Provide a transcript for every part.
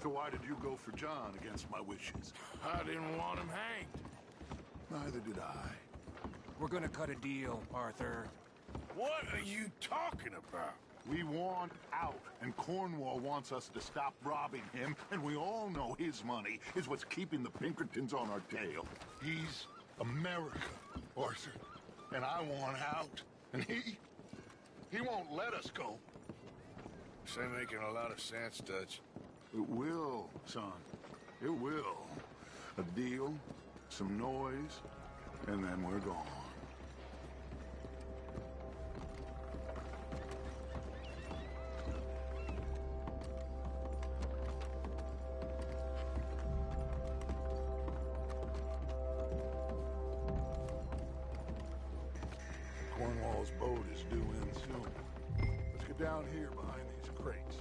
So why did you go for John against my wishes? I didn't want him hanged. Neither did I. We're gonna cut a deal, Arthur. What are you talking about? We want out, and Cornwall wants us to stop robbing him, and we all know his money is what's keeping the Pinkertons on our tail. He's America, Arthur, and I want out, and he won't let us go. This ain't making a lot of sense, Dutch. It will, son. It will. A deal, some noise, and then we're gone. Cornwall's boat is due in soon. Let's get down here behind these crates.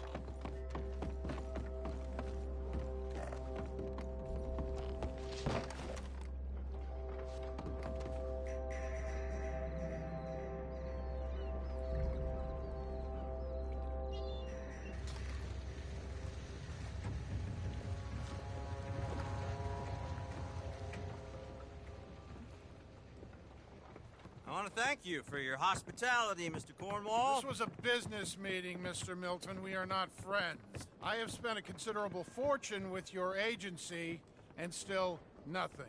I want to thank you for your hospitality, Mr. Cornwall. This was a business meeting, Mr. Milton. We are not friends. I have spent a considerable fortune with your agency, and still nothing.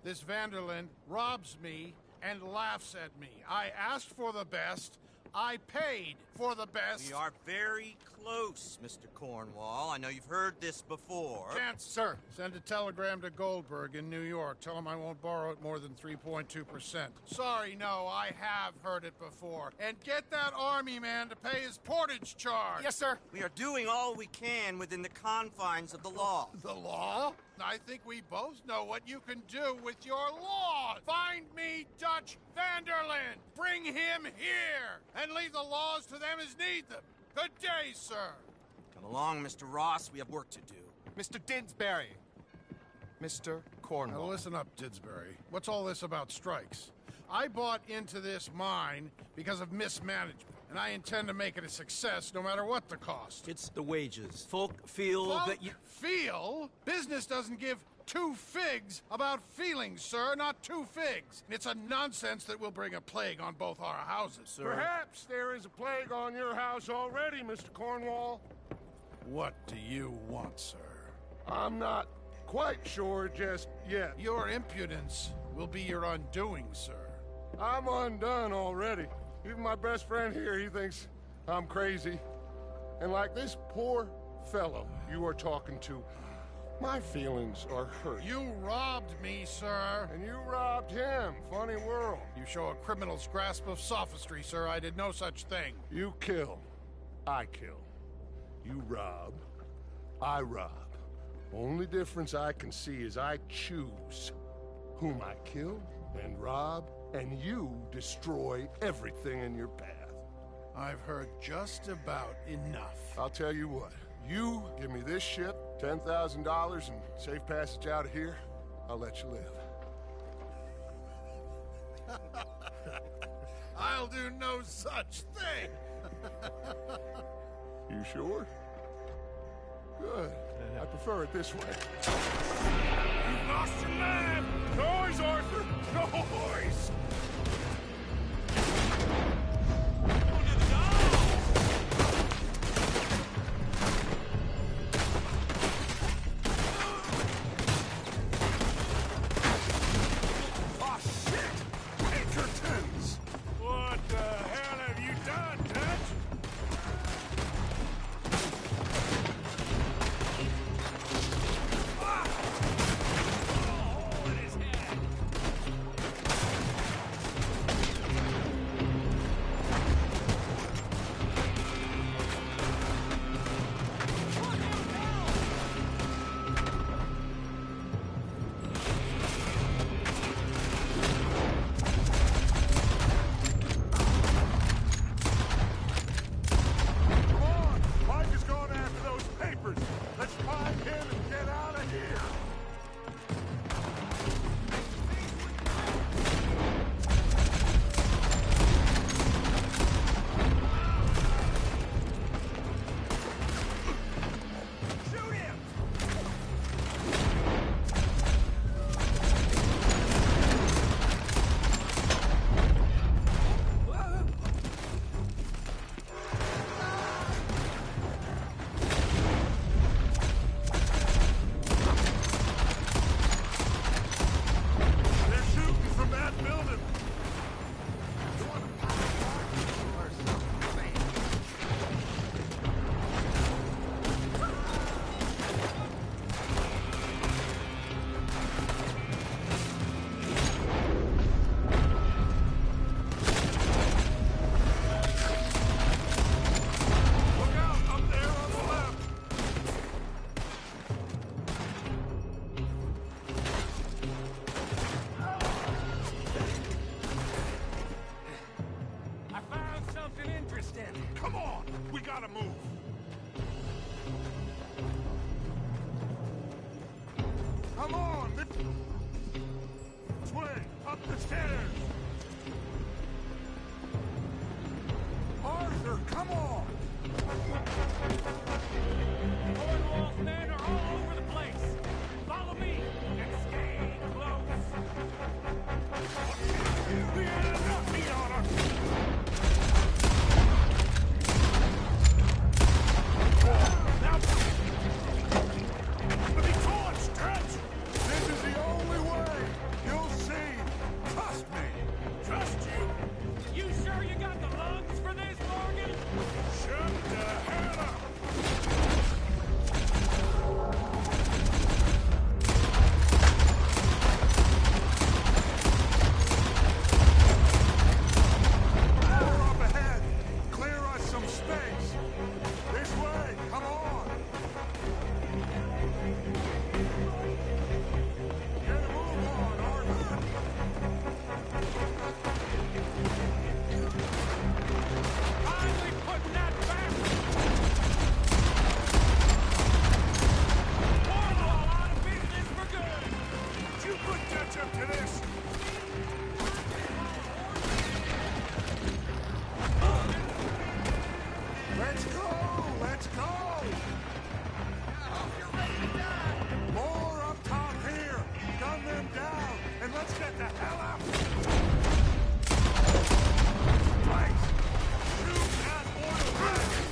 This Vanderlyn robs me and laughs at me. I asked for the best. I paid for the best. We are very close, Mr. Cornwall. I know you've heard this before. Chance, sir. Send a telegram to Goldberg in New York. Tell him I won't borrow it more than 3.2%. Sorry, no, I have heard it before. And get that army man to pay his portage charge. Yes, sir. We are doing all we can within the confines of the law. The law? I think we both know what you can do with your law. Find me Dutch Vanderlyn. Bring him here. And leave the laws to them as need them. Good day, sir. Come along, Mr. Ross. We have work to do. Mr. Didsbury. Mr. Cornwall. Now listen up, Didsbury. What's all this about strikes? I bought into this mine because of mismanagement, and I intend to make it a success no matter what the cost. It's the wages. Folk feel that you... Feel? Business doesn't give two figs about feelings, sir, not two figs. It's a nonsense that will bring a plague on both our houses, sir. Perhaps there is a plague on your house already, Mr. Cornwall. What do you want, sir? I'm not quite sure just yet. Your impudence will be your undoing, sir. I'm undone already. Even my best friend here, he thinks I'm crazy. And like this poor fellow you are talking to, my feelings are hurt. You robbed me, sir. And you robbed him. Funny world. You show a criminal's grasp of sophistry, sir. I did no such thing. You kill. I kill. You rob. I rob. Only difference I can see is I choose whom I kill and rob, and you destroy everything in your path. I've heard just about enough. I'll tell you what. You give me this ship, $10,000, and safe passage out of here, I'll let you live. I'll do no such thing. You sure? Good. I prefer it this way. You lost your man! Noise, Arthur! Noise! Swing, up the stairs! Arthur, come on! Cornwall's men are all over the place. Follow me and stay close. We had enough meat on our... Now... Let me torch, stretch! This is the only way! You'll see! Trust me! Trust you! You sure you got the lungs for this, Morgan? Shut the hell up! More up ahead! Clear us some space! This way! Come on! Get a move on, Arthur! Finally putting that back. Cornwall out of business for good. You put ketchup to this! Let's go! Let's go! More up top here! Gun them down! And let's get the hell out! Right! Shoot that oil wagon!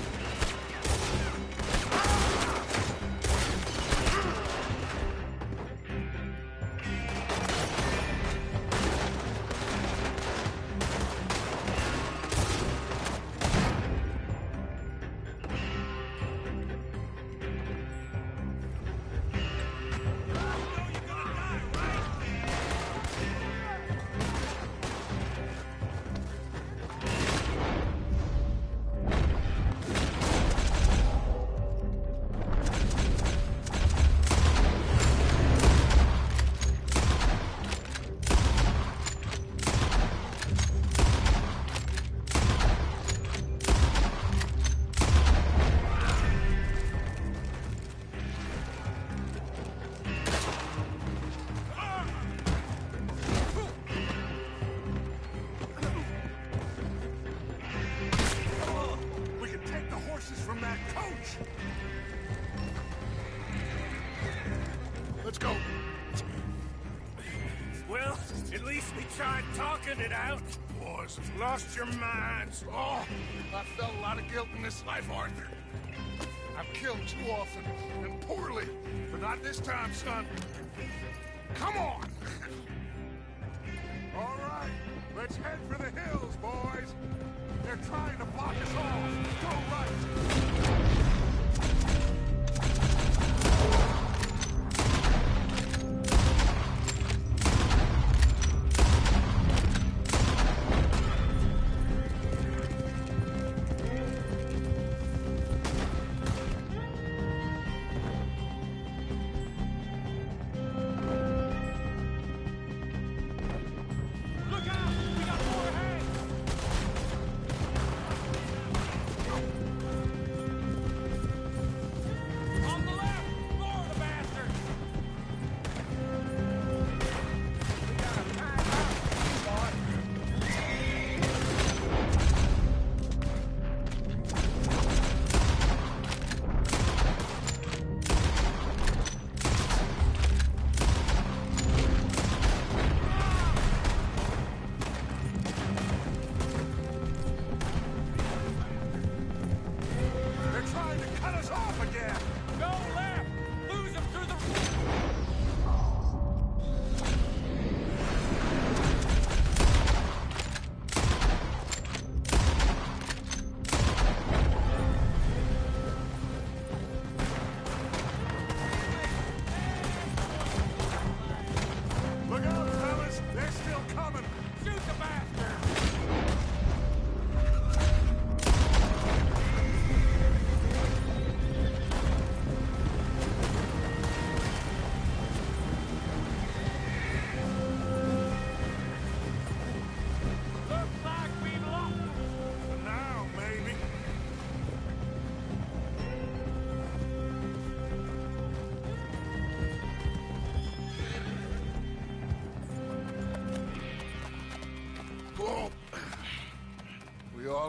We can take the horses from that coach! Let's go! Well, at least we tried talking it out. Boys, have lost your minds. Oh, I felt a lot of guilt in this life, Arthur. I've killed too often and poorly, but not this time, son. Come on! All right, let's head for the hills, boys. They're trying to block us off. Go right. Look out! We got more ahead!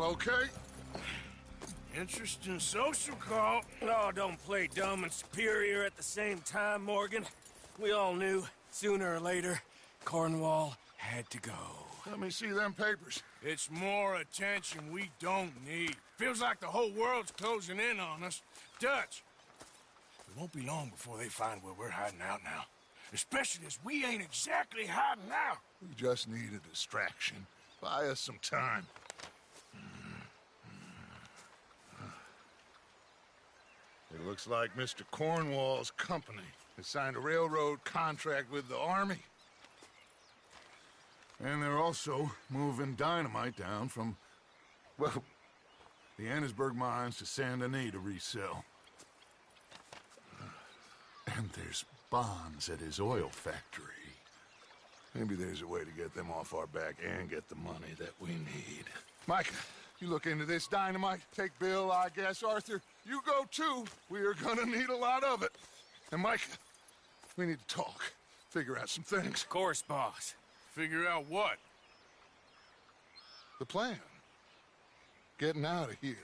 okay? Interesting social call. Oh, don't play dumb and superior at the same time, Morgan. We all knew, sooner or later, Cornwall had to go. Let me see them papers. It's more attention we don't need. Feels like the whole world's closing in on us. Dutch, it won't be long before they find where we're hiding out now. Especially as we ain't exactly hiding out. We just need a distraction. Buy us some time. It looks like Mr. Cornwall's company has signed a railroad contract with the Army. And they're also moving dynamite down from, well, the Annesburg mines to Saint Denis to resell. And there's bonds at his oil factory. Maybe there's a way to get them off our back and get the money that we need. Micah, you look into this dynamite. Take Bill, I guess. Arthur, you go too. We are gonna need a lot of it. And Micah, we need to talk. Figure out some things. Of course, boss. Figure out what? The plan. Getting out of here.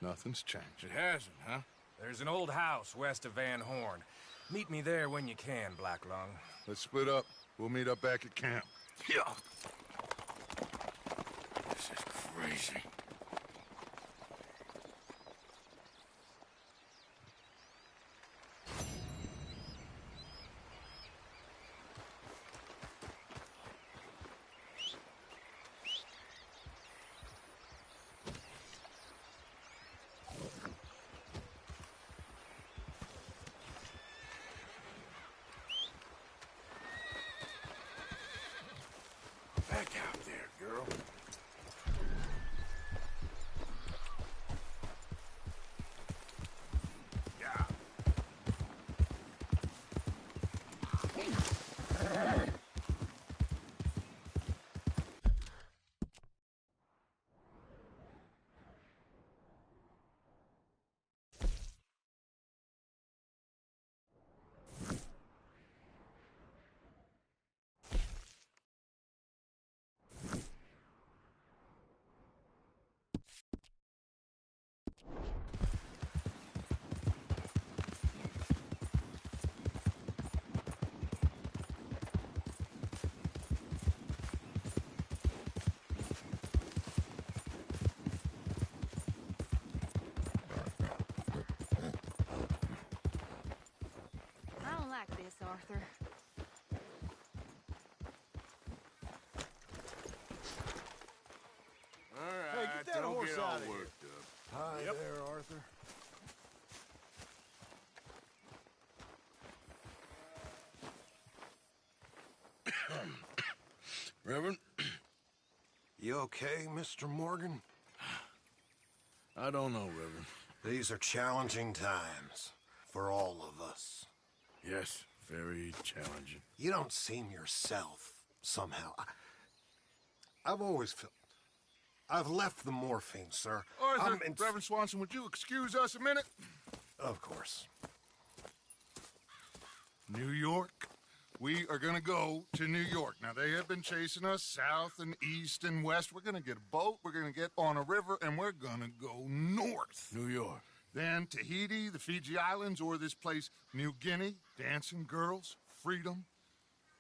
Nothing's changed. It hasn't, huh? There's an old house west of Van Horn. Meet me there when you can, Blacklung. Let's split up. We'll meet up back at camp. Yeah. This is crazy. Back out there, girl. Yeah. I don't like this, Arthur. All right, Hey, get that don't horse get all out of here. worked up. Hi Yep. there, Arthur. Reverend, You okay, Mr. Morgan? I don't know, Reverend. These are challenging times for all of us. Yes, very challenging. You don't seem yourself, somehow. I've always felt... I've left the morphine, sir. Arthur, Reverend Swanson, would you excuse us a minute? Of course. New York. We are gonna go to New York. Now, they have been chasing us south and east and west. We're gonna get a boat, we're gonna get on a river, and we're gonna go north. New York. Then Tahiti, the Fiji Islands, or this place, New Guinea, dancing girls, freedom.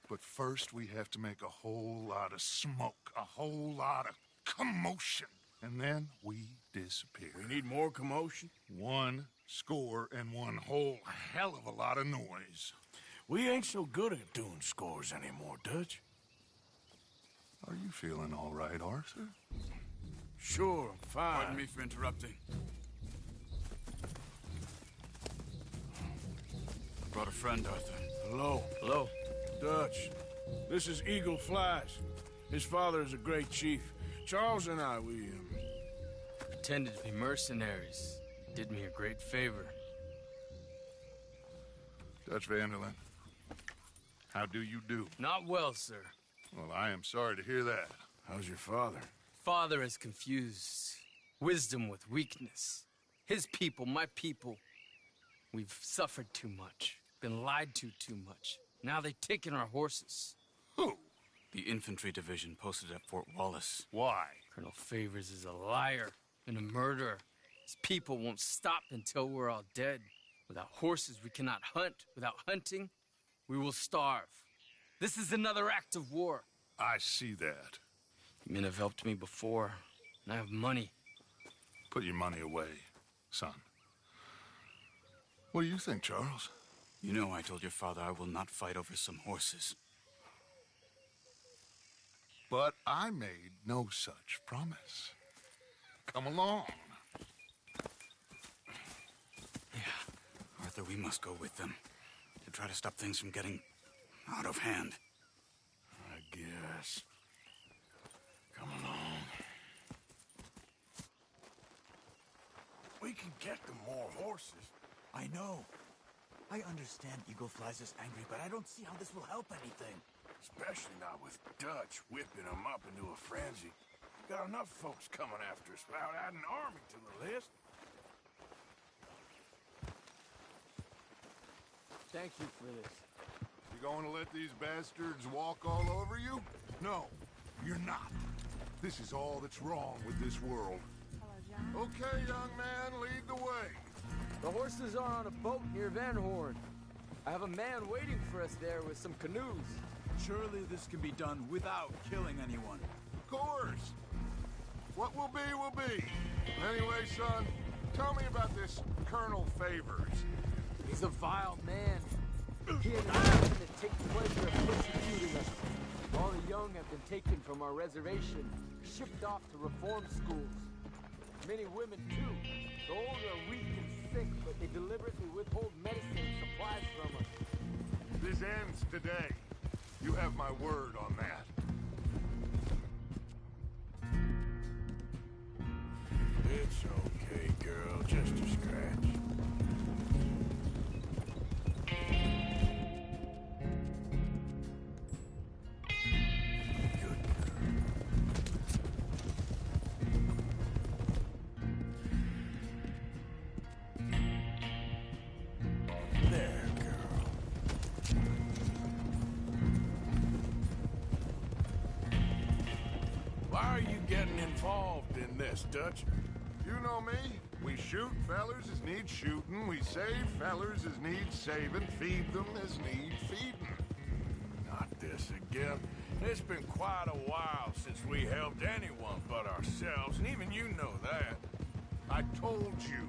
But first, we have to make a whole lot of smoke, a whole lot of commotion. And then we disappear. We need more commotion? 1 score and one whole hell of a lot of noise. We ain't so good at doing scores anymore, Dutch. Are you feeling all right, Arthur? Sure, I'm fine. Pardon me for interrupting. I brought a friend, Arthur. Hello. Hello. Dutch. This is Eagle Flies. His father is a great chief. Charles and I, we Pretended to be mercenaries. Did me a great favor. Dutch Vanderlyn, how do you do? Not well, sir. Well, I am sorry to hear that. How's your father? Father has confused wisdom with weakness. His people, my people. We've suffered too much. Been lied to too much. Now they've taken our horses. Who? The infantry division posted at Fort Wallace. Why? Colonel Favors is a liar and a murderer. His people won't stop until we're all dead. Without horses, we cannot hunt. Without hunting, we will starve. This is another act of war. I see that. You men have helped me before, and I have money. Put your money away, son. What do you think, Charles? You know I told your father I will not fight over some horses. But I made no such promise. Come along. Yeah, Arthur, we must go with them to try to stop things from getting out of hand. I guess. Come along. We can get them more horses. I know. I understand Eagle Flies is angry, but I don't see how this will help anything. Especially not with Dutch whipping them up into a frenzy. Got enough folks coming after us without adding an army to the list. Thank you for this. You going to let these bastards walk all over you? No, you're not. This is all that's wrong with this world. Hello, John. Okay, young man, lead the way. The horses are on a boat near Van Horn. I have a man waiting for us there with some canoes. Surely this can be done without killing anyone. Of course. What will be. Anyway, son, tell me about this Colonel Favors. He's a vile man. He and his family take pleasure in persecuting us. All the young have been taken from our reservation, shipped off to reform schools. Many women, too. The old are weak and sick, but they deliberately withhold medicine and supplies from us. This ends today. You have my word on that. It's okay, girl. Just a scratch. Good girl. There, girl. Why are you getting involved in this, Dutch? You know me. We shoot fellers as need shooting. We save fellers as need saving. Feed them as need feeding. Not this again. It's been quite a while since we helped anyone but ourselves, and even you know that. I told you.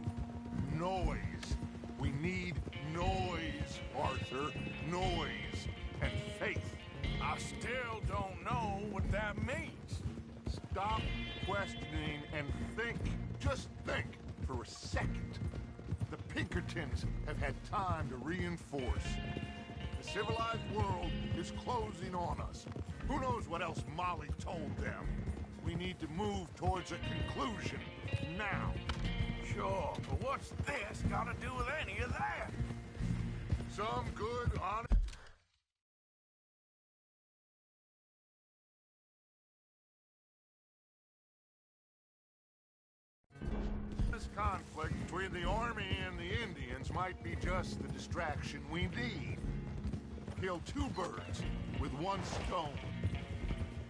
Noise. We need noise, Arthur. Noise. And faith. I still don't know what that means. Stop questioning and think. Just think for a second. The Pinkertons have had time to reinforce. The civilized world is closing on us. Who knows what else Molly told them? We need to move towards a conclusion now. Sure, but what's this got to do with any of that? Some good, honest... This conflict between the army and the Indians might be just the distraction we need. Kill two birds with one stone.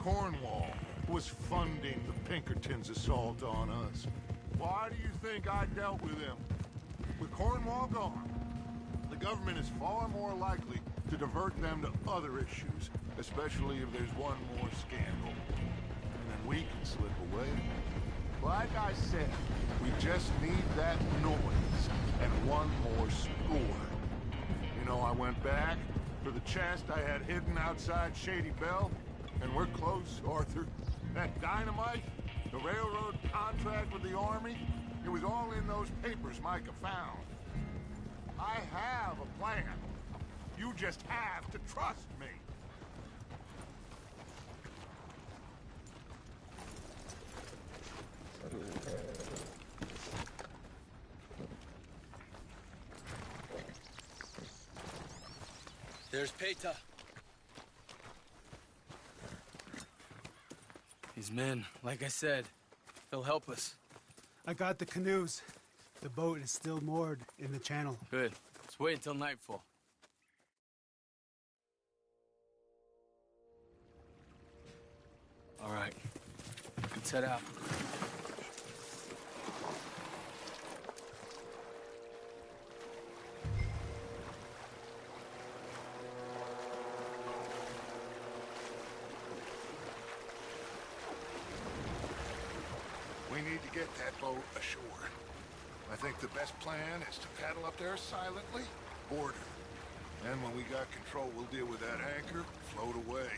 Cornwall was funding the Pinkertons' assault on us. Why do you think I dealt with him? With Cornwall gone, the government is far more likely to divert them to other issues, especially if there's one more scandal. And then we can slip away. Like I said, we just need that noise and one more score. You know, I went back for the chest I had hidden outside Shady Belle, and we're close, Arthur. That dynamite, the railroad contract with the army, it was all in those papers Micah found. I have a plan. You just have to trust me. There's Peta. These men, like I said, they'll help us. I got the canoes. The boat is still moored in the channel. Good. Let's wait until nightfall. All right. Let's head out. We need to get that boat ashore. I think the best plan is to paddle up there silently, board her. And when we got control, we'll deal with that anchor, float away.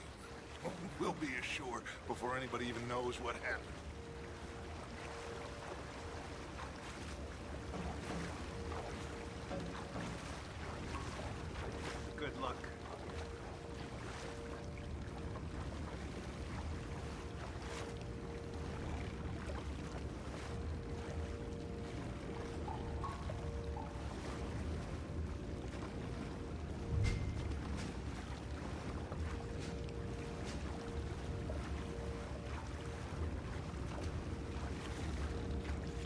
We'll be ashore before anybody even knows what happened. Good luck.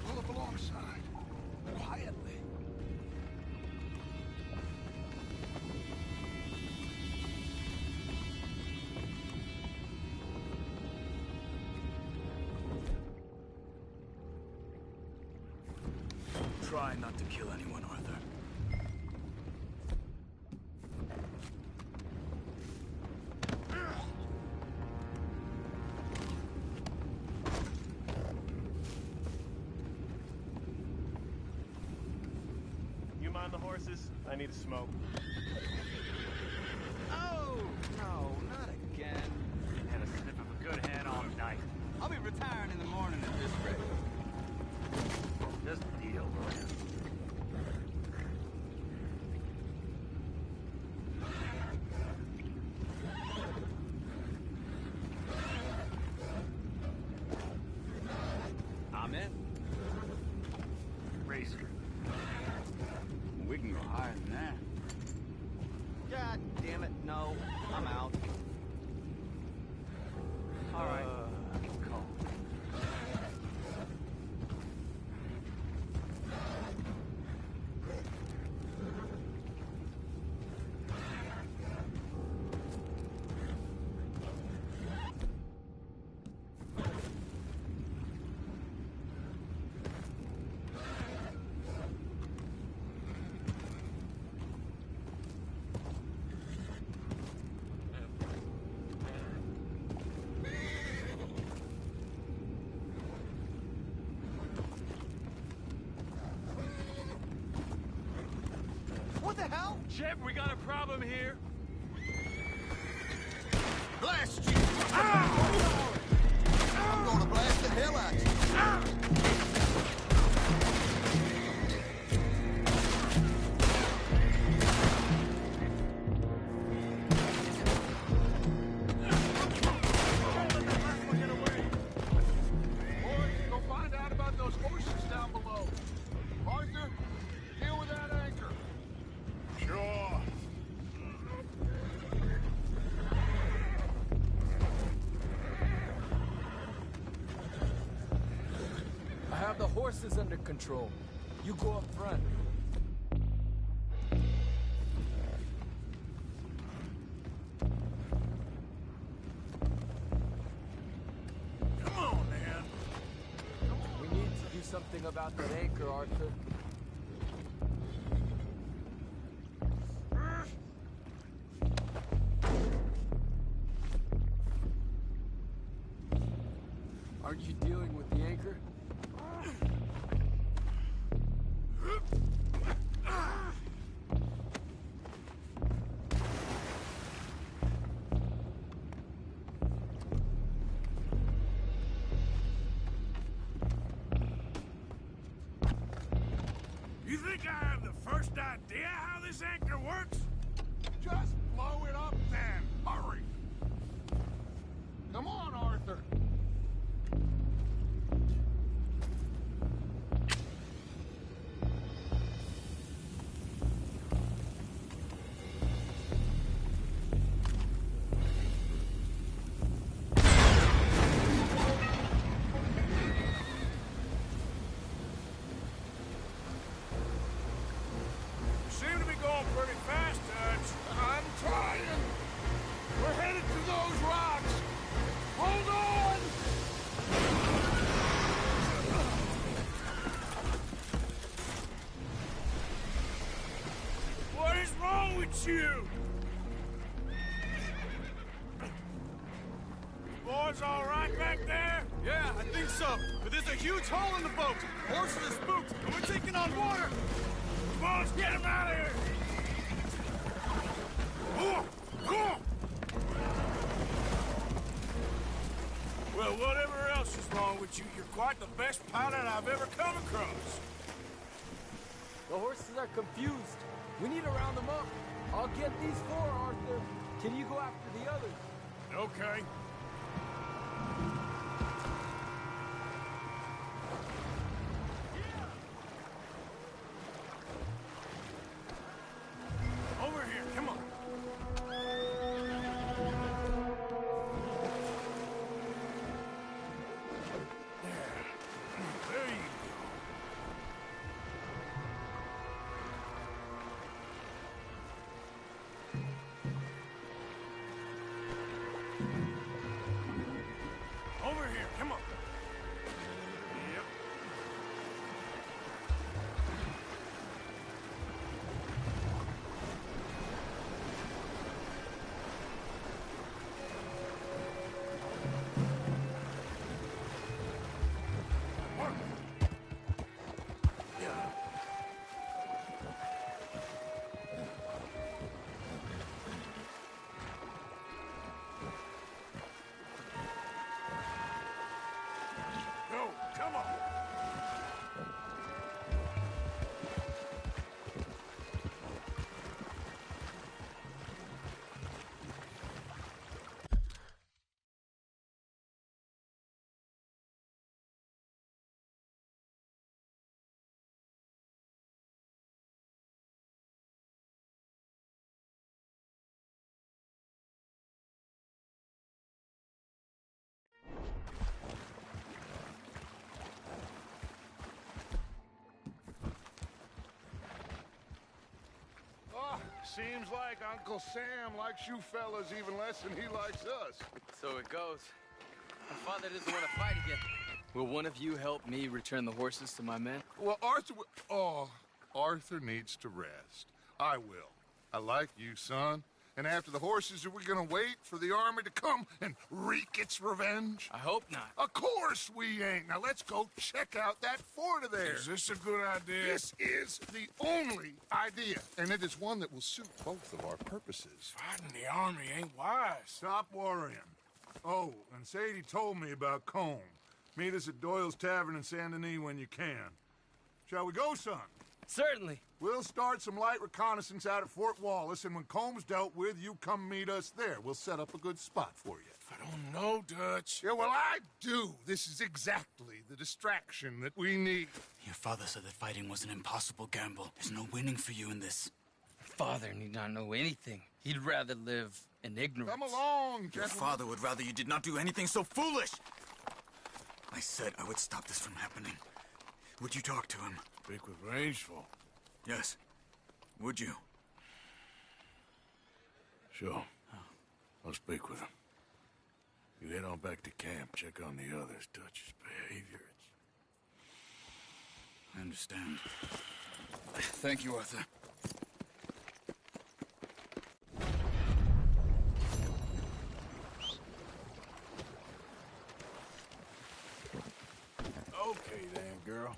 Pull up alongside, quietly. Try not to kill anyone, Arthur. You mind the horses? I need a smoke. Oh, no, not again. Had a sniff of a good hand all night. I'll be retiring in the morning at this rate. Just a deal, will you? I'm in. Racer. We can go higher than that. God damn it, no. I'm out. All right. Call. What the hell? Shep, we got a problem here. Blast you! I'm gonna blast the hell out of you. Boys, go find out about those horses down below. Arthur, deal with that anchor. Sure. I have the horses under control. You go up front. Come on, man. We need to do something about that anchor, Arthur. Aren't you dealing with the anchor? You think I have the first idea how this anchor works? Just blow it up then. Hurry. Come on, Arthur. You seem to be going pretty fast, Dutch. I'm trying. We're headed to those rocks. Hold on! with you? Boys all right back there? Yeah, I think so. But there's a huge hole in the boat. Horses are spooked, and we're taking on water. Come on, let's get him out of here. Come on. Well, whatever else is wrong with you, you're quite the best pilot I've ever come across. The horses are confused. We need to round them up. I'll get these four, Arthur. Can you go after the others? Okay. Over here, come on. There you go. Over here, come on. Yep. Go, come on. Oh, seems like Uncle Sam likes you fellas even less than he likes us. So it goes. My father doesn't want to fight again. Will one of you help me return the horses to my men? Well, Arthur needs to rest. I will. I like you, son. And after the horses, are we gonna wait for the army to come and wreak its revenge? I hope not. Of course we ain't. Now let's go check out that fort of theirs. Is this a good idea? This is the only idea, and it is one that will suit both of our purposes. Fighting the army ain't wise. Stop worrying. Oh, and Sadie told me about Combe. Meet us at Doyle's Tavern in Saint Denis when you can. Shall we go, son? Certainly. We'll start some light reconnaissance out at Fort Wallace, and when Combs dealt with, you come meet us there. We'll set up a good spot for you. I don't know, Dutch. Yeah, well, I do. This is exactly the distraction that we need. Your father said that fighting was an impossible gamble. There's no winning for you in this. Father need not know anything. He'd rather live in ignorance. Come along, Your gentlemen. father would rather you did not do anything so foolish. I said I would stop this from happening. Would you talk to him? Speak with Rangeful. Yes. Would you? Sure. I'll speak with him. You head on back to camp, check on the others, Dutch's behavior. I understand. Thank you, Arthur. Okay then, girl.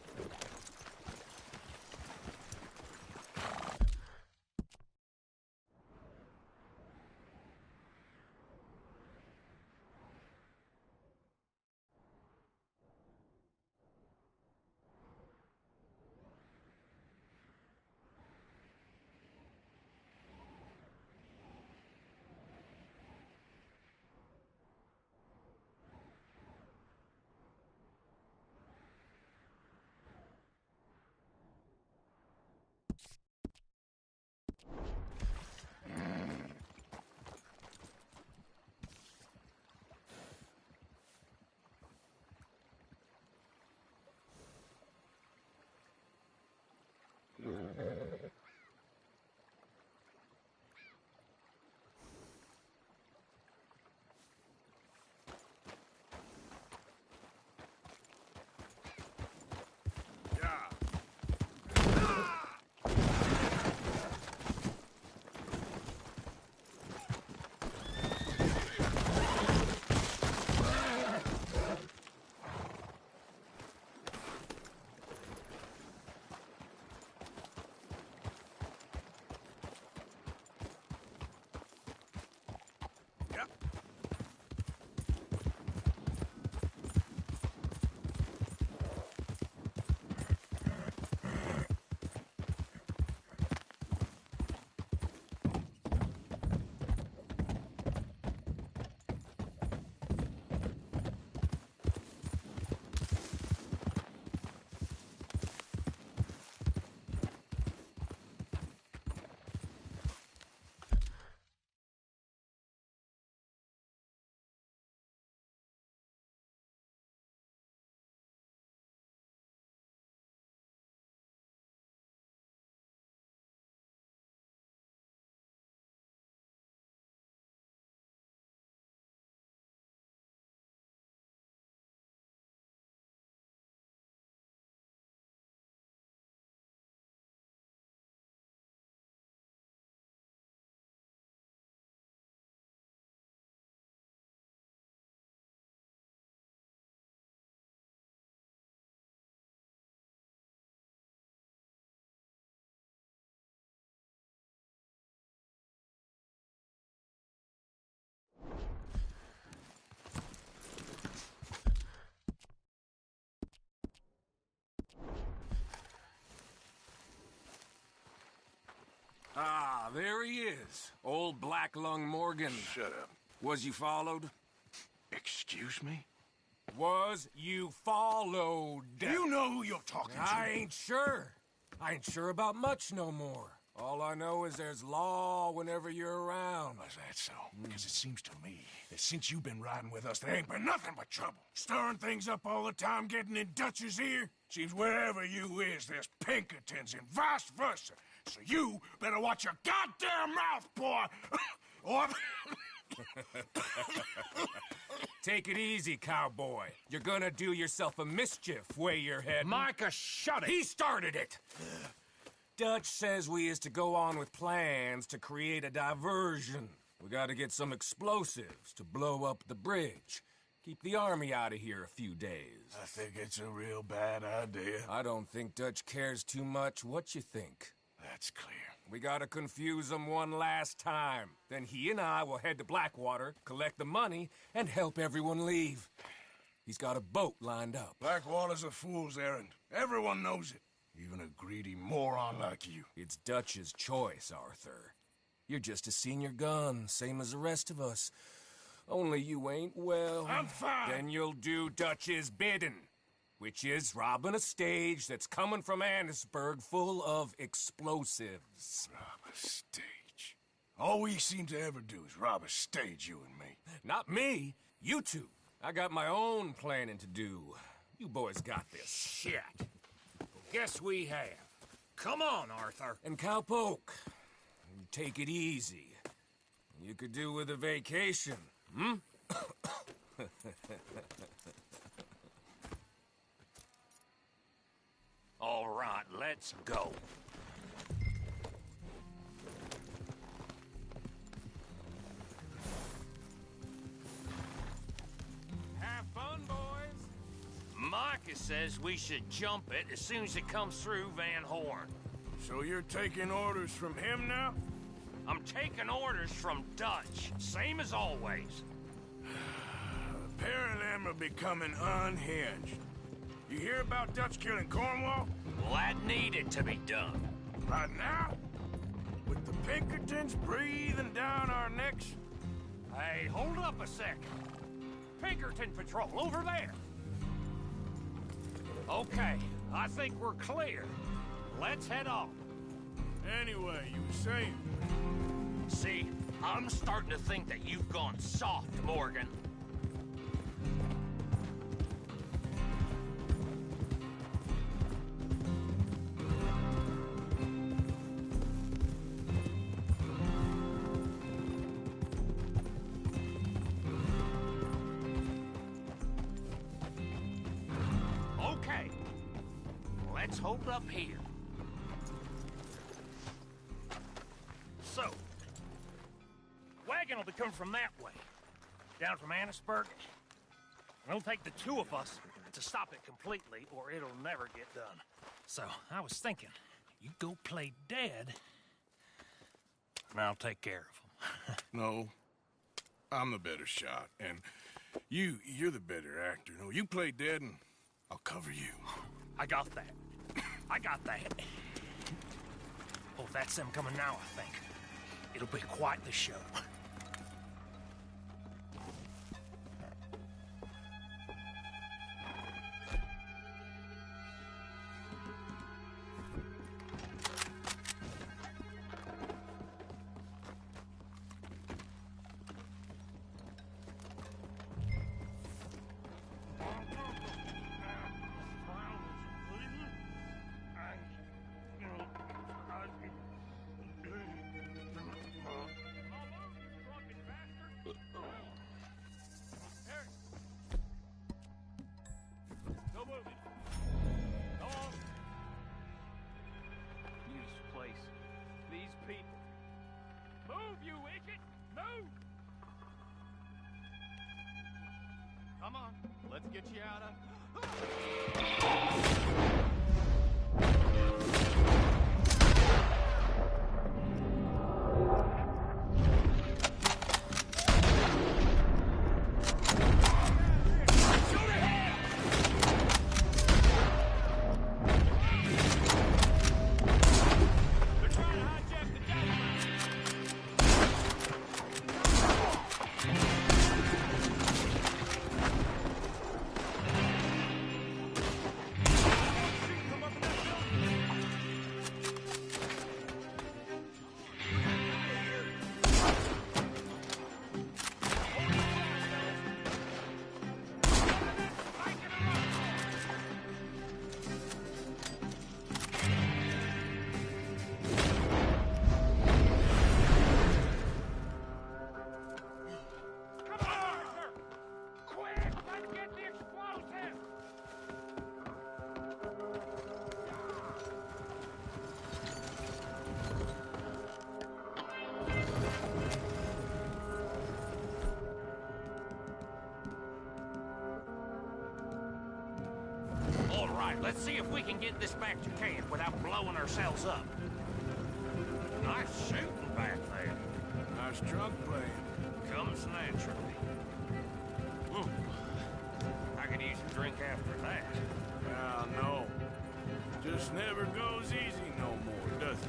Ah, there he is. Old Black Lung Morgan. Shut up. Was you followed? Excuse me? Was you followed? You know who you're talking to. I ain't sure. I ain't sure about much no more. All I know is there's law whenever you're around. Is that so? Because it seems to me that since you've been riding with us, there ain't been nothing but trouble. Stirring things up all the time, getting in Dutch's ear. Seems wherever you is, there's Pinkertons and vice versa. So you better watch your goddamn mouth, boy! Or... Take it easy, cowboy. You're gonna do yourself a mischief way you're heading. Micah, shut it! He started it! Dutch says we is to go on with plans to create a diversion. We gotta get some explosives to blow up the bridge. Keep the army out of here a few days. I think it's a real bad idea. I don't think Dutch cares too much what you think. That's clear. We gotta confuse him one last time. Then he and I will head to Blackwater, collect the money, and help everyone leave. He's got a boat lined up. Blackwater's a fool's errand. Everyone knows it. Even a greedy moron like you. It's Dutch's choice, Arthur. You're just a senior gun, same as the rest of us. Only you ain't well. I'm fine. Then you'll do Dutch's bidding, which is robbing a stage that's coming from Annisburg full of explosives. Rob a stage? All we seem to ever do is rob a stage, you and me. Not me. You two. I got my own planning to do. You boys got this. Shit. Guess we have. Come on, Arthur. And Cowpoke, take it easy. You could do with a vacation, hmm? All right, let's go. Have fun, boys. Micah says we should jump it as soon as it comes through Van Horn. So you're taking orders from him now? I'm taking orders from Dutch, same as always. A pair of them are becoming unhinged. You hear about Dutch killing Cornwall? Well, that needed to be done. Right now? With the Pinkertons breathing down our necks? Hey, hold up a second. Pinkerton Patrol, over there. Okay, I think we're clear. Let's head off. Anyway, you were saying? See, I'm starting to think that you've gone soft, Morgan. Okay, let's hold up here. So, wagon will be coming from that way, down from Annisburg. It'll take the two of us to stop it completely, or it'll never get done. So, I was thinking, you go play dead, and I'll take care of him. No. I'm the better shot, and you're the better actor. No, you play dead, and I'll cover you. I got that. I got that. Oh, that's them coming now, I think. It'll be quite the show. Come on, let's get you out of... They're trying to hijack the dynamite. Let's see if we can get this back to camp without blowing ourselves up. Nice shooting back there. Nice drunk playing. Comes naturally. I could use a drink after that. Ah, no. Just never goes easy no more, does it?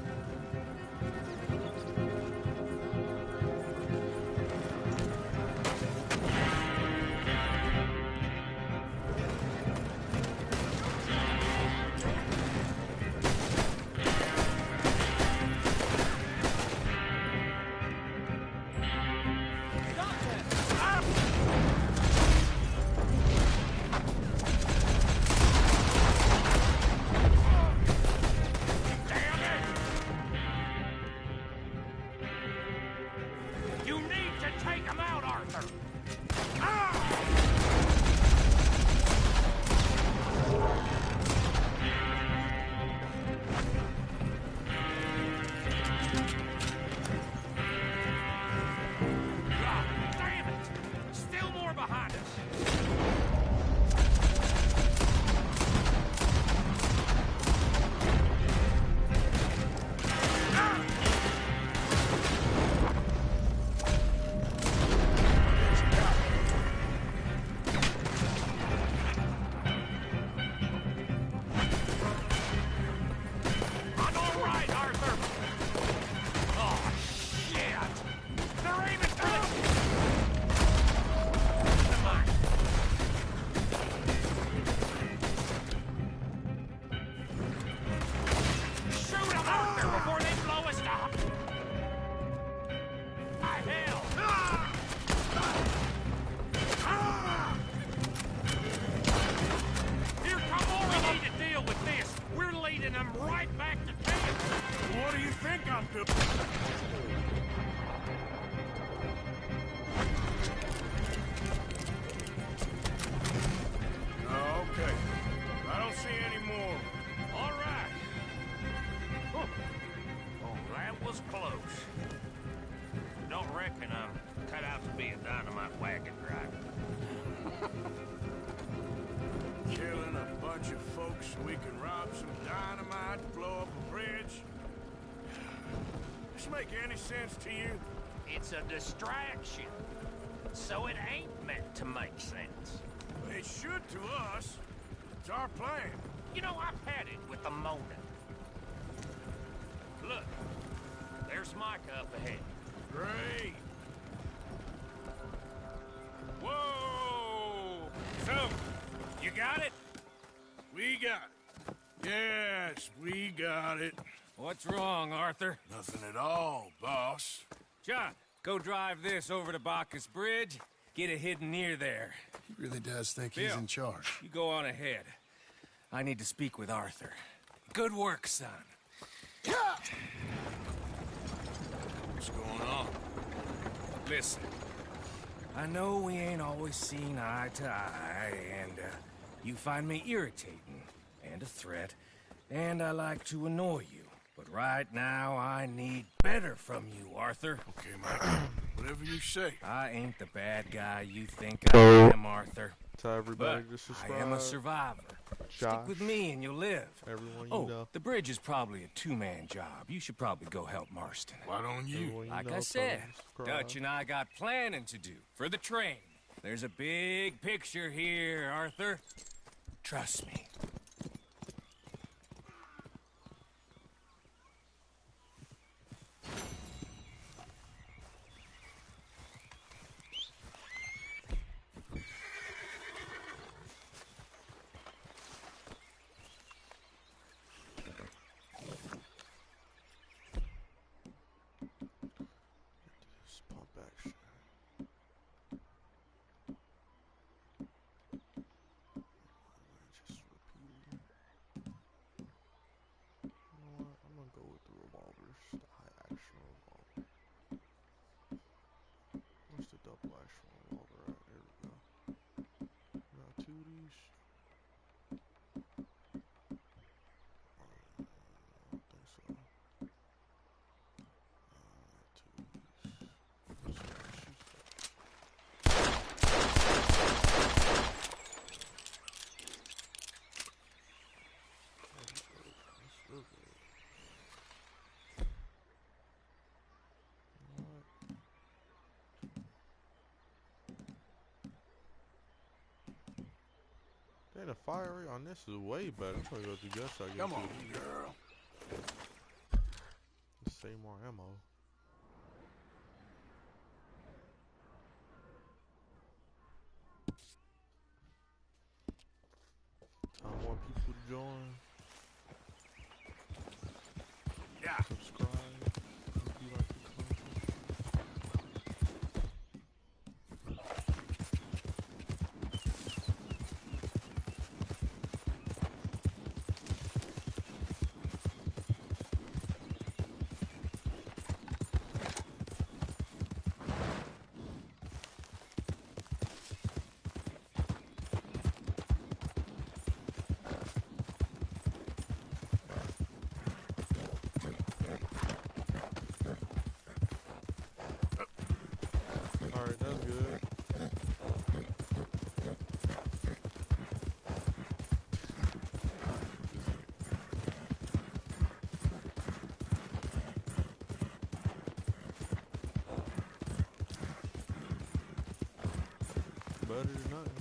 You need to take him out, Arthur! God damn it! Still more behind us! I'm all right, Arthur! Oh, shit! They're aiming for the... Never mind. Shoot them, Arthur, before they blow us up! Ah, hell! Here come more! We need to deal with this. We're leading them right back to camp. What do you think I'm doing? Okay. I don't see any more. All right. Whew. Oh, that was close. Don't reckon I'm cut out to be a dynamite wagon driver. Killing a bunch of folks so we can rob some dynamite, blow up a bridge. This make any sense to you? It's a distraction. So it ain't meant to make sense. It should to us. It's our plan. You know, I've had it with the Mona. Look, there's Micah up ahead. Great. Whoa! So, you got it? We got it. Yes, we got it. What's wrong, Arthur? Nothing at all, boss. John, go drive this over to Bacchus Bridge. Get it hidden near there. He really does think he's Bill, in charge. You go on ahead. I need to speak with Arthur. Good work, son. What's going on? Listen, I know we ain't always seen eye to eye, and you find me irritating and a threat, and I like to annoy you. But right now, I need better from you, Arthur. Okay, Mike. Whatever you say. I ain't the bad guy you think I am, Arthur. Tell everybody But to subscribe. I am a survivor. Josh, Stick with me and you'll live. everyone you Oh, know. the bridge is probably a two-man job. You should probably go help Marston. Why don't you? Everyone you Like know, I tell said, them to subscribe. Dutch and I got planning to do for the train. There's a big picture here, Arthur. Trust me. This pump action. Just repeated. You know what? I'm gonna go with the revolvers, the high action revolver. Where's the double action revolver at? There we go. Now two of these. I don't think so. Two of these. Hey, the fire rate on this is way better. I'm trying to go through gas shot. Come on, girl. Save more ammo. I want people to join. Yeah. Subscribe. If you like the Alright, that's good. Better than nothing.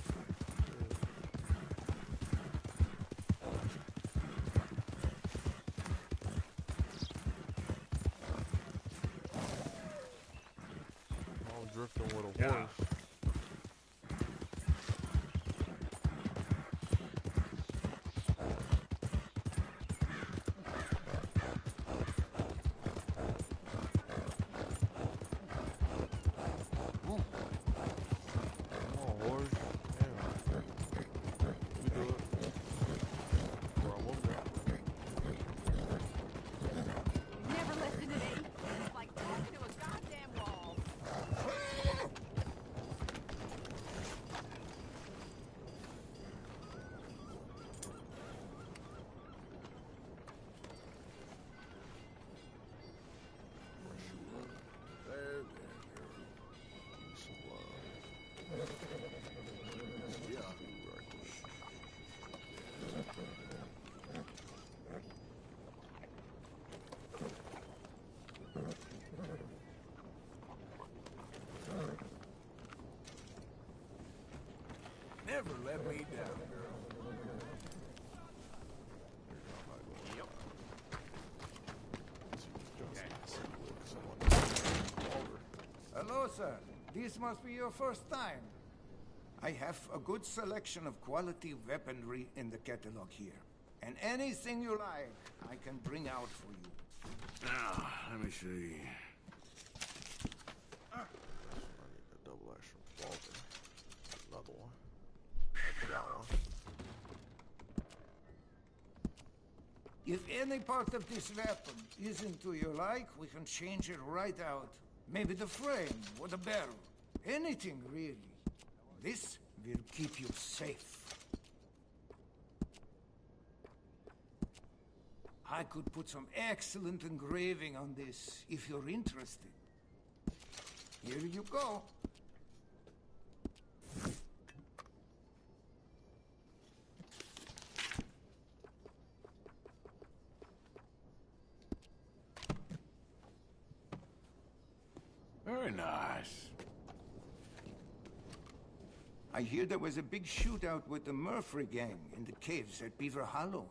I'm drifting with a horse. Never less than an 8. It's like talking to a goddamn wall. Never let me down, girl. Hello, sir. This must be your first time. I have a good selection of quality weaponry in the catalog here. And anything you like, I can bring out for you. Now, let me see. I need a double action revolver. Another one. That one. If any part of this weapon isn't to your like, we can change it right out. Maybe the frame or the barrel. Anything, really. This will keep you safe. I could put some excellent engraving on this if you're interested. Here you go. Very nice. I hear there was a big shootout with the Murphy gang in the caves at Beaver Hollow.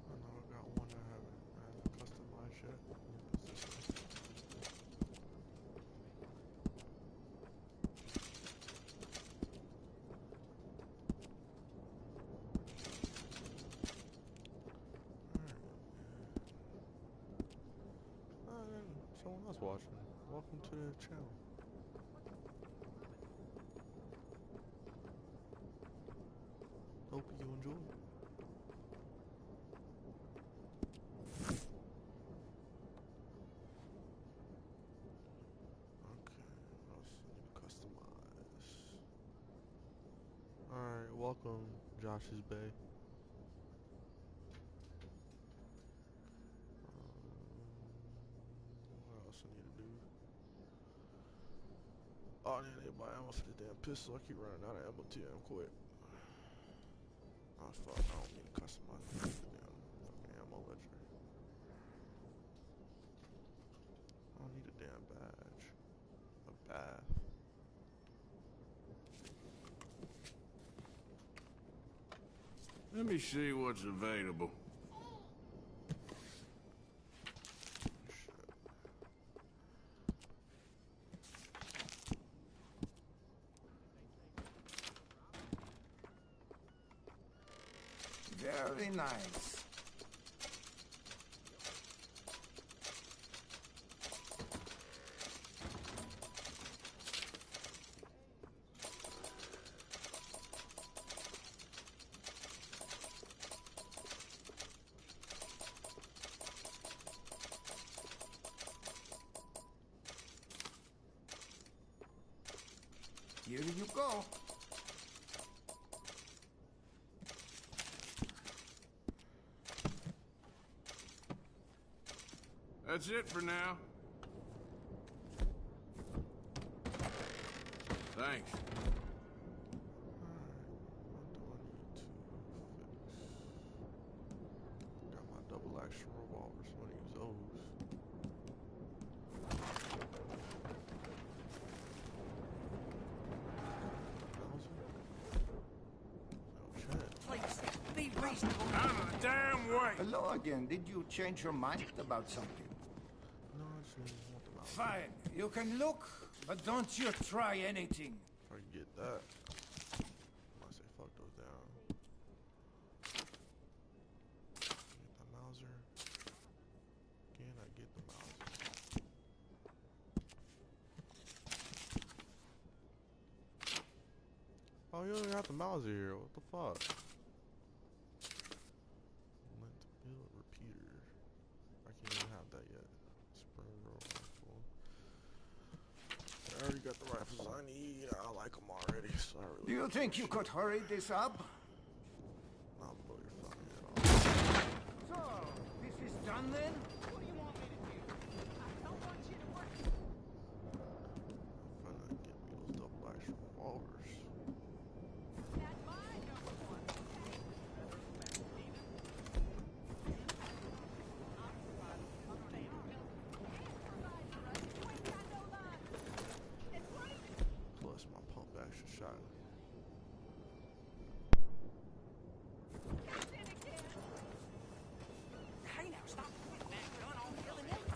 I know I got one I haven't customized yet. Someone else watching. Welcome to the channel. Hope you enjoy. Okay, what else I need to customize? Alright, welcome, Josh's Bay. What else I need to do? Oh, I need to buy ammo for this damn pistol. I keep running out of ammo too damn quick. Oh fuck, I don't need to customize the damn fucking ammo ledger. I don't need a damn badge. A bath. Let me see what's available. Very nice. Here you go. That's it for now. Thanks. Got my double action revolvers. I'm gonna use those. Please, be reasonable. Out of the damn way! Hello again. Did you change your mind about something? No, I just need to want the mouse. Fine. You can look, but don't you try anything. If I can get that. I say fuck those down. Get the Mauser. Can I get the Mauser? Oh, you only got the Mauser here. What the fuck? Lent build repeater. I can't even have that yet. Spring roll rifle. I already got the rifles I need. I like them already, so I really Do you think you could hurry this up? I'll blow your fucking head off. So, this is done then? What do you want me to do? I don't want you to work. I'm finna get me those double action revolvers. That's my number one. Plus my pump action shot. Hey now, stop putting that gun on willy-nilly.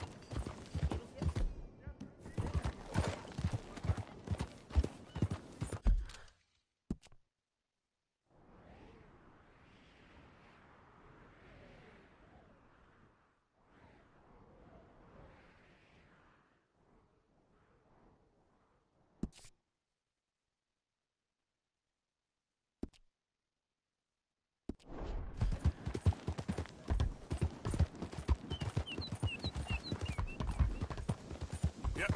Yep.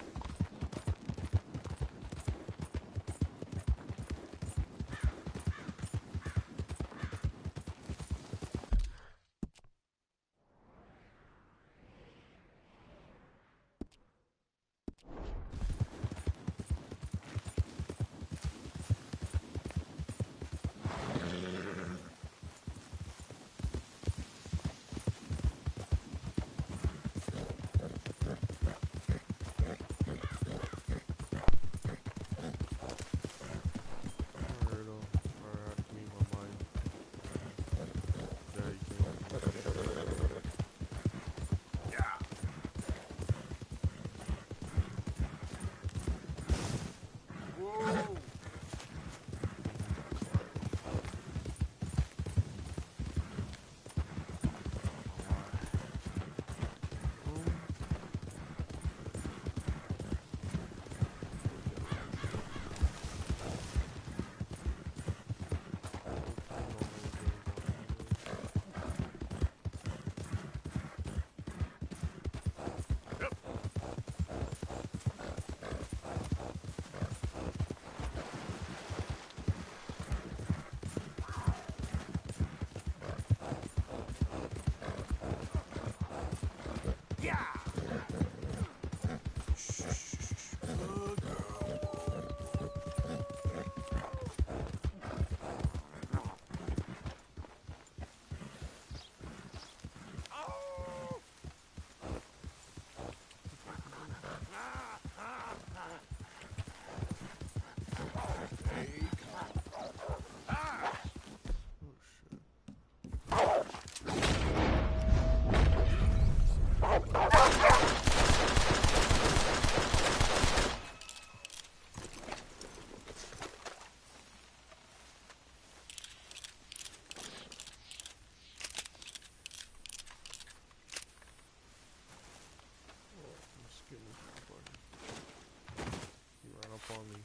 up on me.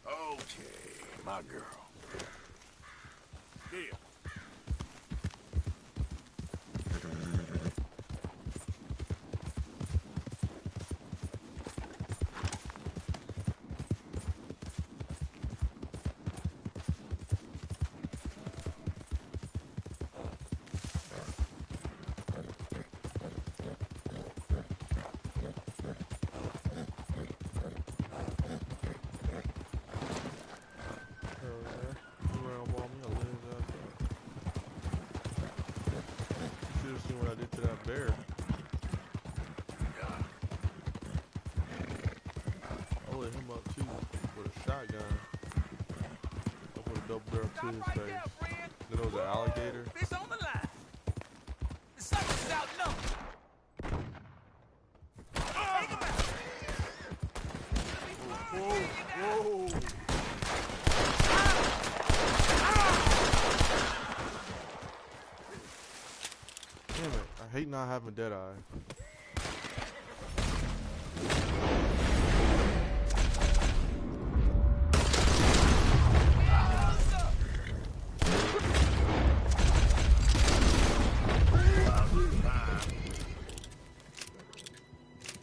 Okay, my girl. Here. See what I did to that bear. I lit him up too with a shotgun. I put a double barrel to his face. Then there was an alligator. It's on the line. The sucker's outnumbered. Take him out. Whoa, whoa. Damn it, I hate not having Deadeye.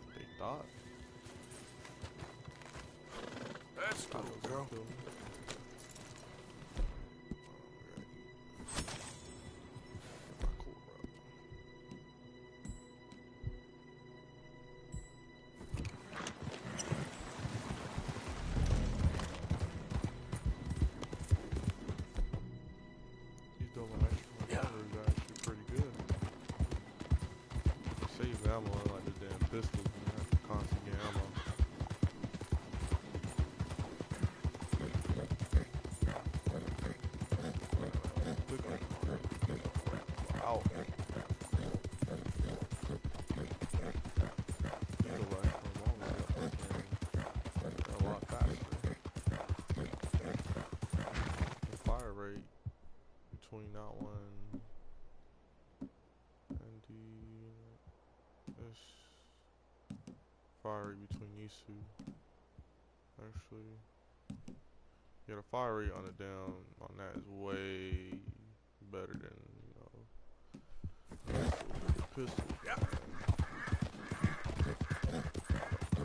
They thought. That's cool, girl. Ammo like the damn pistol. You have to constantly get ammo. Ow. A lot faster. The fire rate between that one and this fire rate between these two, actually, yeah, the fire rate on the down on that is way better than, you know, the pistol. Yeah.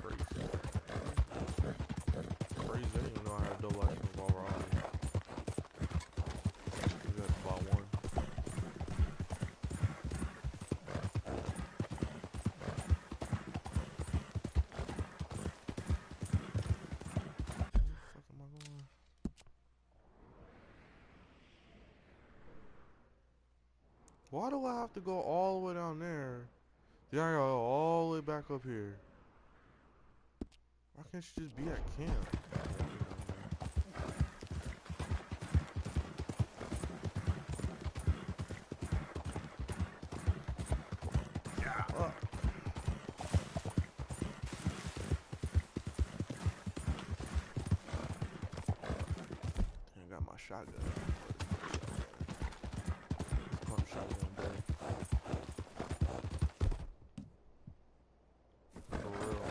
Crazy. I didn't even know I had a double action revolver on me. You got to buy one. Why do I have to go all the way down there? Then I gotta go all the way back up here. Why can't you just be at camp? Yeah. I got my shotgun. Pump shotgun back. For real,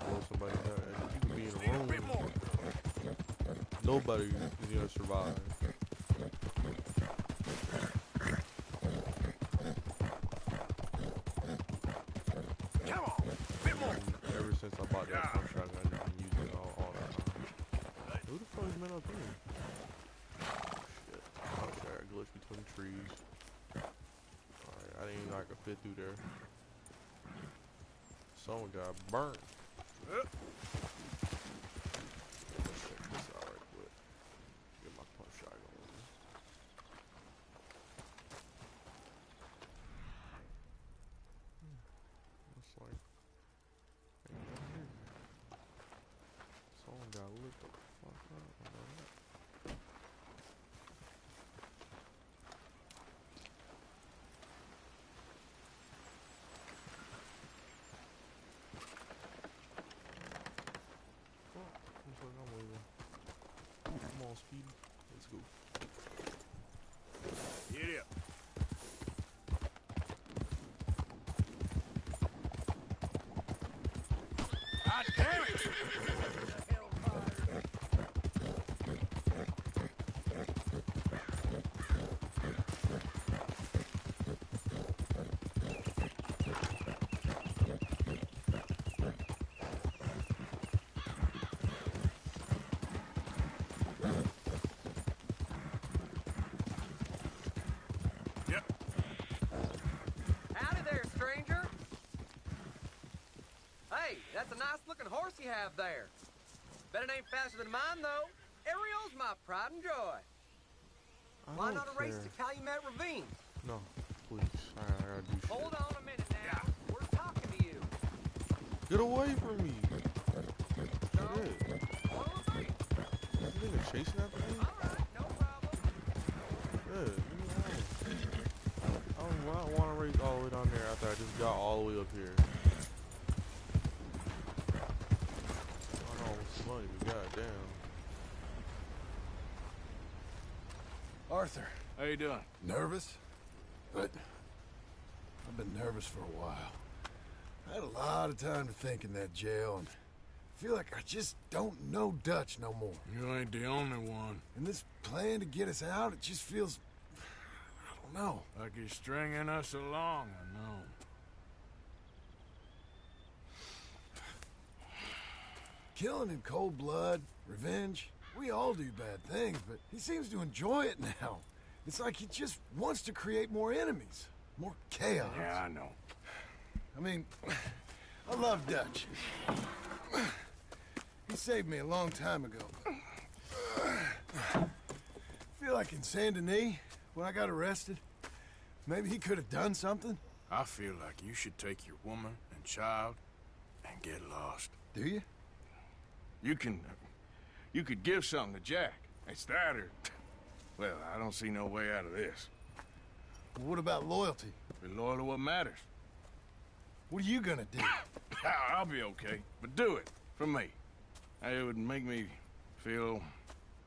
blow somebody up. You can be in a room. Nobody is gonna survive. Come on, bit more. Ever since I bought that pump shotgun, I've been using it all the time. Who the fuck is man up here? Shit. Oh shit, I glitched between trees. Alright, I didn't even know I could fit through there. Someone got burnt. Let's check this out right quick. Get my pump shotgun with me. Looks like ain't nothing here. Someone got lit the fuck up. I know that. Damn it! Howdy there, stranger. Hey, that's a nice-looking horse you have there. Bet it ain't faster than mine, though. Ariel's my pride and joy. Why not a race to Calumet Ravine? No, please. I gotta do shit. Hold on a minute now. We're talking to you. Get away from me. Shit. This nigga chasing after me? Alright, no problem. Yeah, leave me alone. I don't want to race all the way down there after I just got all the way up here. I know it's money, but goddamn. Arthur. How you doing? Nervous? But I've been nervous for a while. I had a lot of time to think in that jail, and I feel like I just don't know Dutch no more. You ain't the only one. And this plan to get us out, it just feels... I don't know. Like he's stringing us along, I know. Killing in cold blood, revenge, we all do bad things, but he seems to enjoy it now. It's like he just wants to create more enemies, more chaos. Yeah, I know. I mean, I love Dutch. He saved me a long time ago. I feel like in Saint Denis, when I got arrested, maybe he could have done something. I feel like you should take your woman and child and get lost. Do you? You could give something to Jack. It's that or... Well, I don't see no way out of this. What about loyalty? Be loyal to what matters. What are you gonna do? I'll be okay, but do it for me. It would make me feel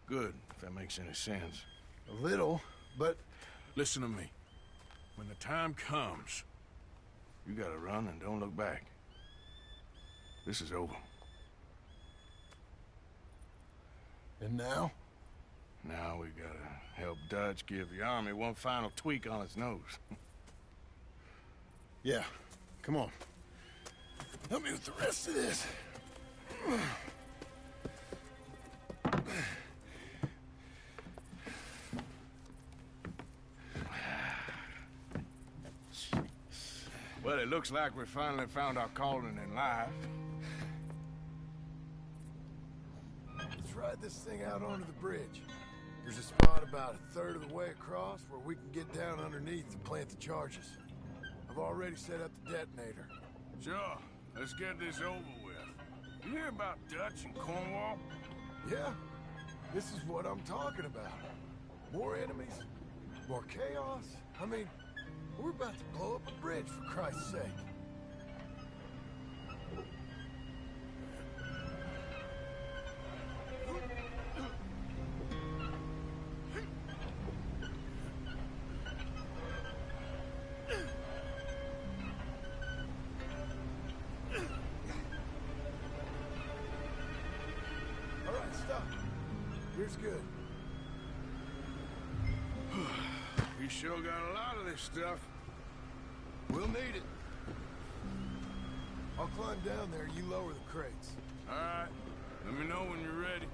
good, if that makes any sense. A little, but... Listen to me. When the time comes, you gotta run and don't look back. This is over. And now? Now we gotta help Dutch give the army one final tweak on its nose. Yeah, come on. Help me with the rest of this. Well, it looks like we finally found our calling in life. Let's ride this thing out onto the bridge. There's a spot about a third of the way across where we can get down underneath to plant the charges. I've already set up the detonator. Sure. Let's get this over with. You hear about Dutch and Cornwall? Yeah, this is what I'm talking about. More enemies, more chaos. I mean, we're about to blow up a bridge, for Christ's sake. All right, stop. Here's good. We sure got a lot of this stuff. We'll need it. I'll climb down there, you lower the crates. All right. Let me know when you're ready.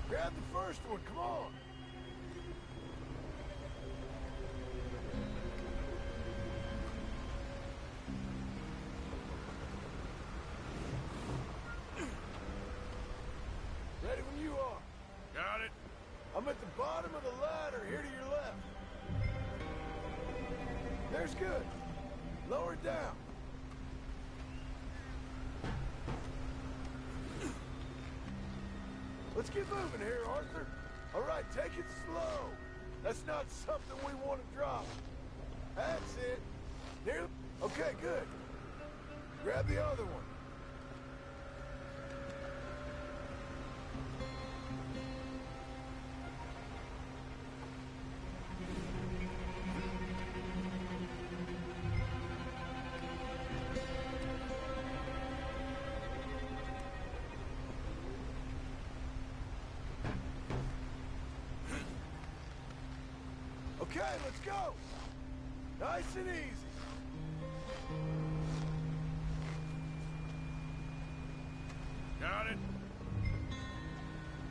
Grab the first one, come on! Ready when you are. Got it. I'm at the bottom of the ladder, here to your left. There's good. Lower it down. Let's get moving here, Arthur. All right, take it slow. That's not something we want to drop. That's it. Near. Okay, good. Grab the other one. Okay, let's go. Nice and easy. Got it.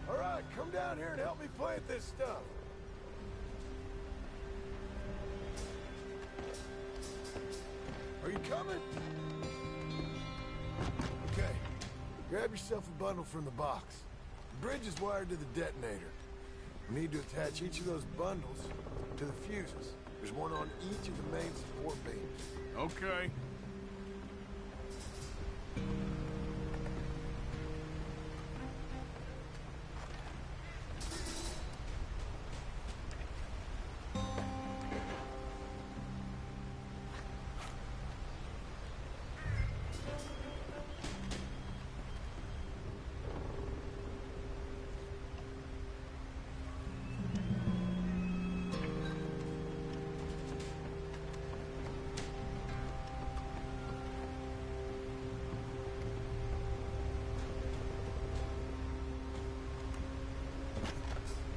All right, come down here and help me plant this stuff. Are you coming? Okay. Grab yourself a bundle from the box. The bridge is wired to the detonator. We need to attach each of those bundles to the fuses. There's one on each of the main support beams. Okay.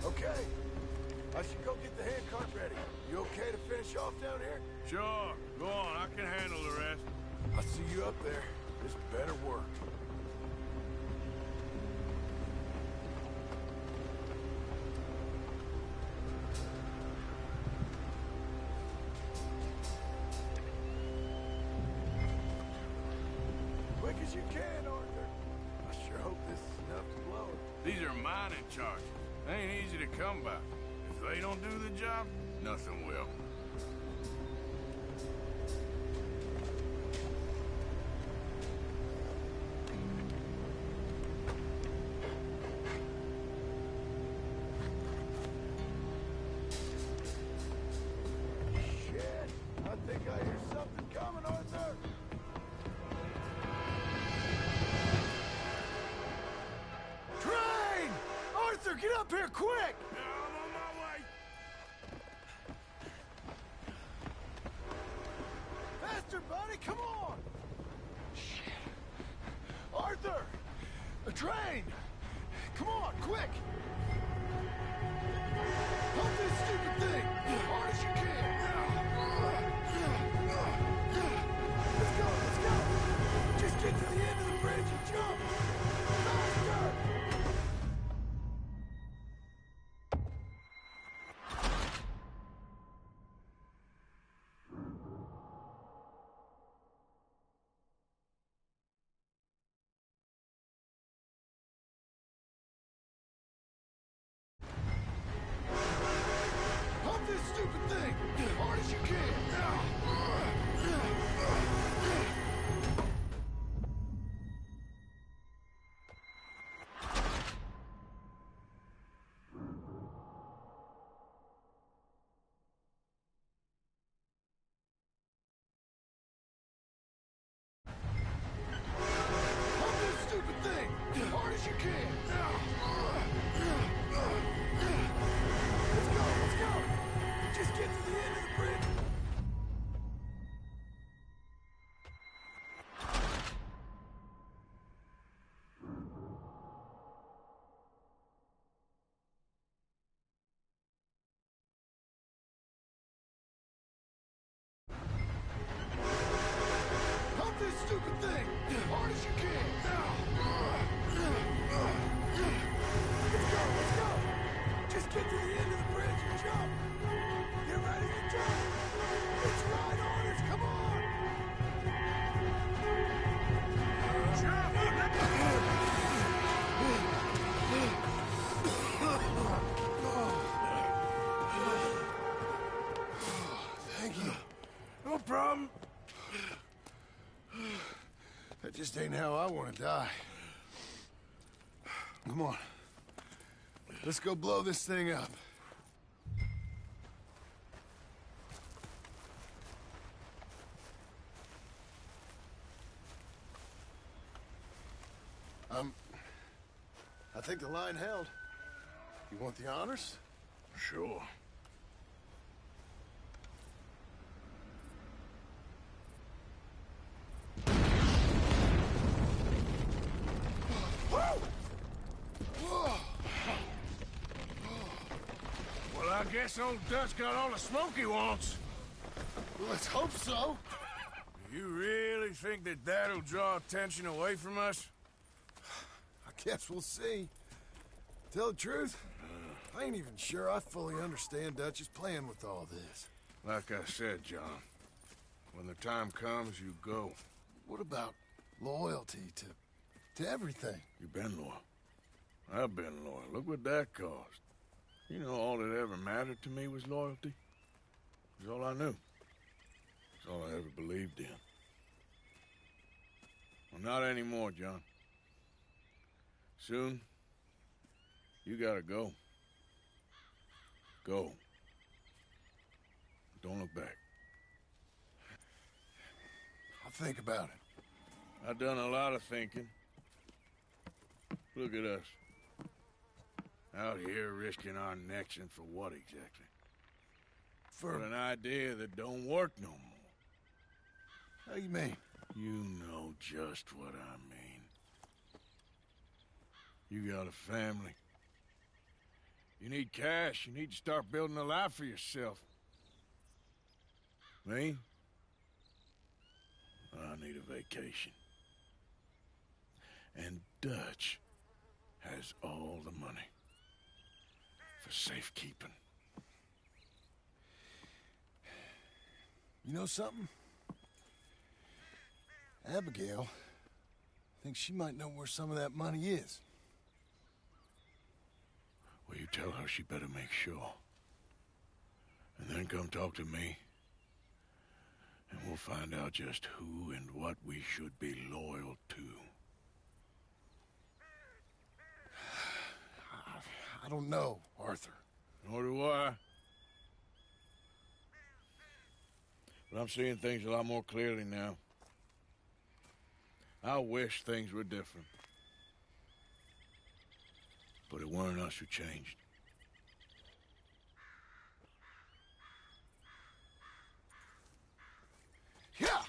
Okay. I should go get the handcart ready. You okay to finish off down here? Sure. Go on. I can handle the rest. I'll see you up there. This better work. Quick as you can, Arthur. I sure hope this is enough to blow it. These are mining charges. They ain't easy to come by. If they don't do the job, nothing will. Shit! I think I hear something coming, Arthur! Train! Arthur, get up here, quick! I'm on my way! Faster, buddy, come on! Shit. Arthur! A train! Come on, quick! Pump this stupid thing! As hard as you can! Let's go, let's go! Just get to the end of the bridge and jump! Faster! Pump this stupid thing! As hard as you can! Pump this stupid thing! As hard as you can! Let's go, let's go! Just get to the end of the bridge! Pump this stupid thing! As hard as you can! Let's go, let's go! Just get to the end of the bridge and jump! Get ready to jump! It's right on us, come on! Thank you. No problem. That just ain't how I want to die. Come on. Let's go blow this thing up. I think the line held. You want the honors? Sure. Well, I Guess old Dutch got all the smoke he wants. Well, let's hope so. You really think that that'll draw attention away from us? I guess we'll see. Tell the truth, I ain't even sure I fully understand Dutch's plan with all this. Like I said, John, when the time comes, you go. What about loyalty to everything? You've been loyal. I've been loyal. Look what that cost. You know, all that ever mattered to me was loyalty. It was all I knew. It's all I ever believed in. Well, not anymore, John. Soon, you gotta go. Go. Don't look back. I'll think about it. I've done a lot of thinking. Look at us. Out here risking our necks, and for what exactly? For an idea that don't work no more. How you mean? You know just what I mean. You got a family. You need cash. You need to start building a life for yourself. Me? I need a vacation. And Dutch has all the money for safekeeping. You know something? Abigail thinks she might know where some of that money is. Well, you tell her she better make sure. And then come talk to me. And we'll find out just who and what we should be loyal to. I don't know, Arthur. Nor do I. But I'm seeing things a lot more clearly now. I wish things were different. But it weren't us who changed. Yeah!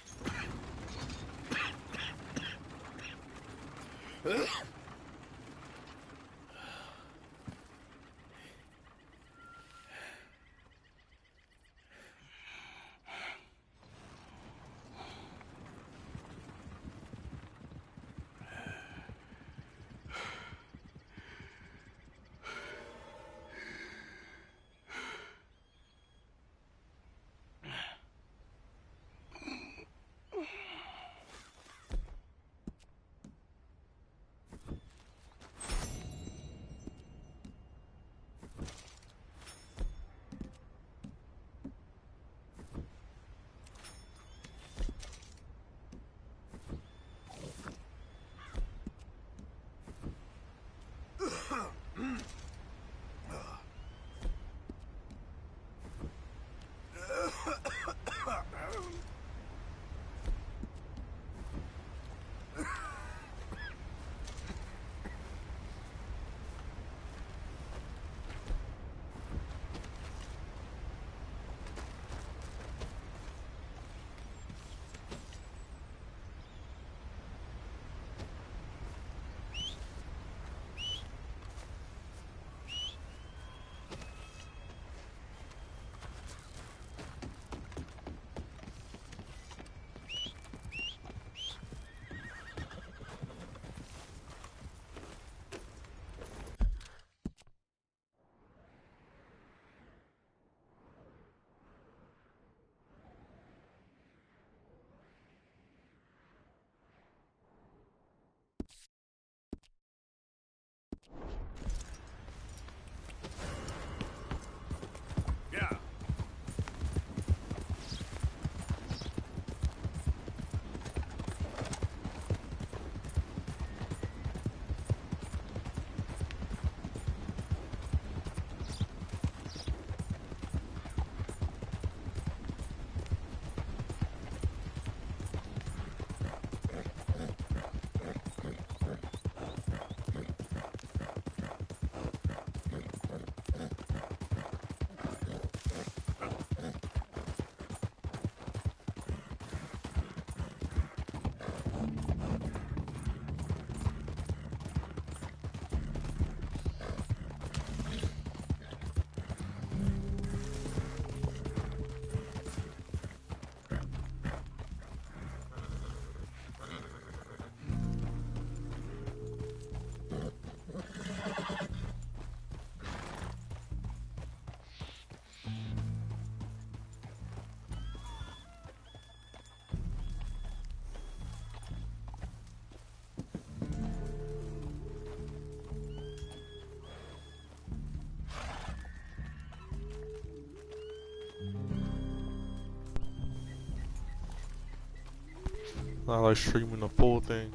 Not like streaming the full thing.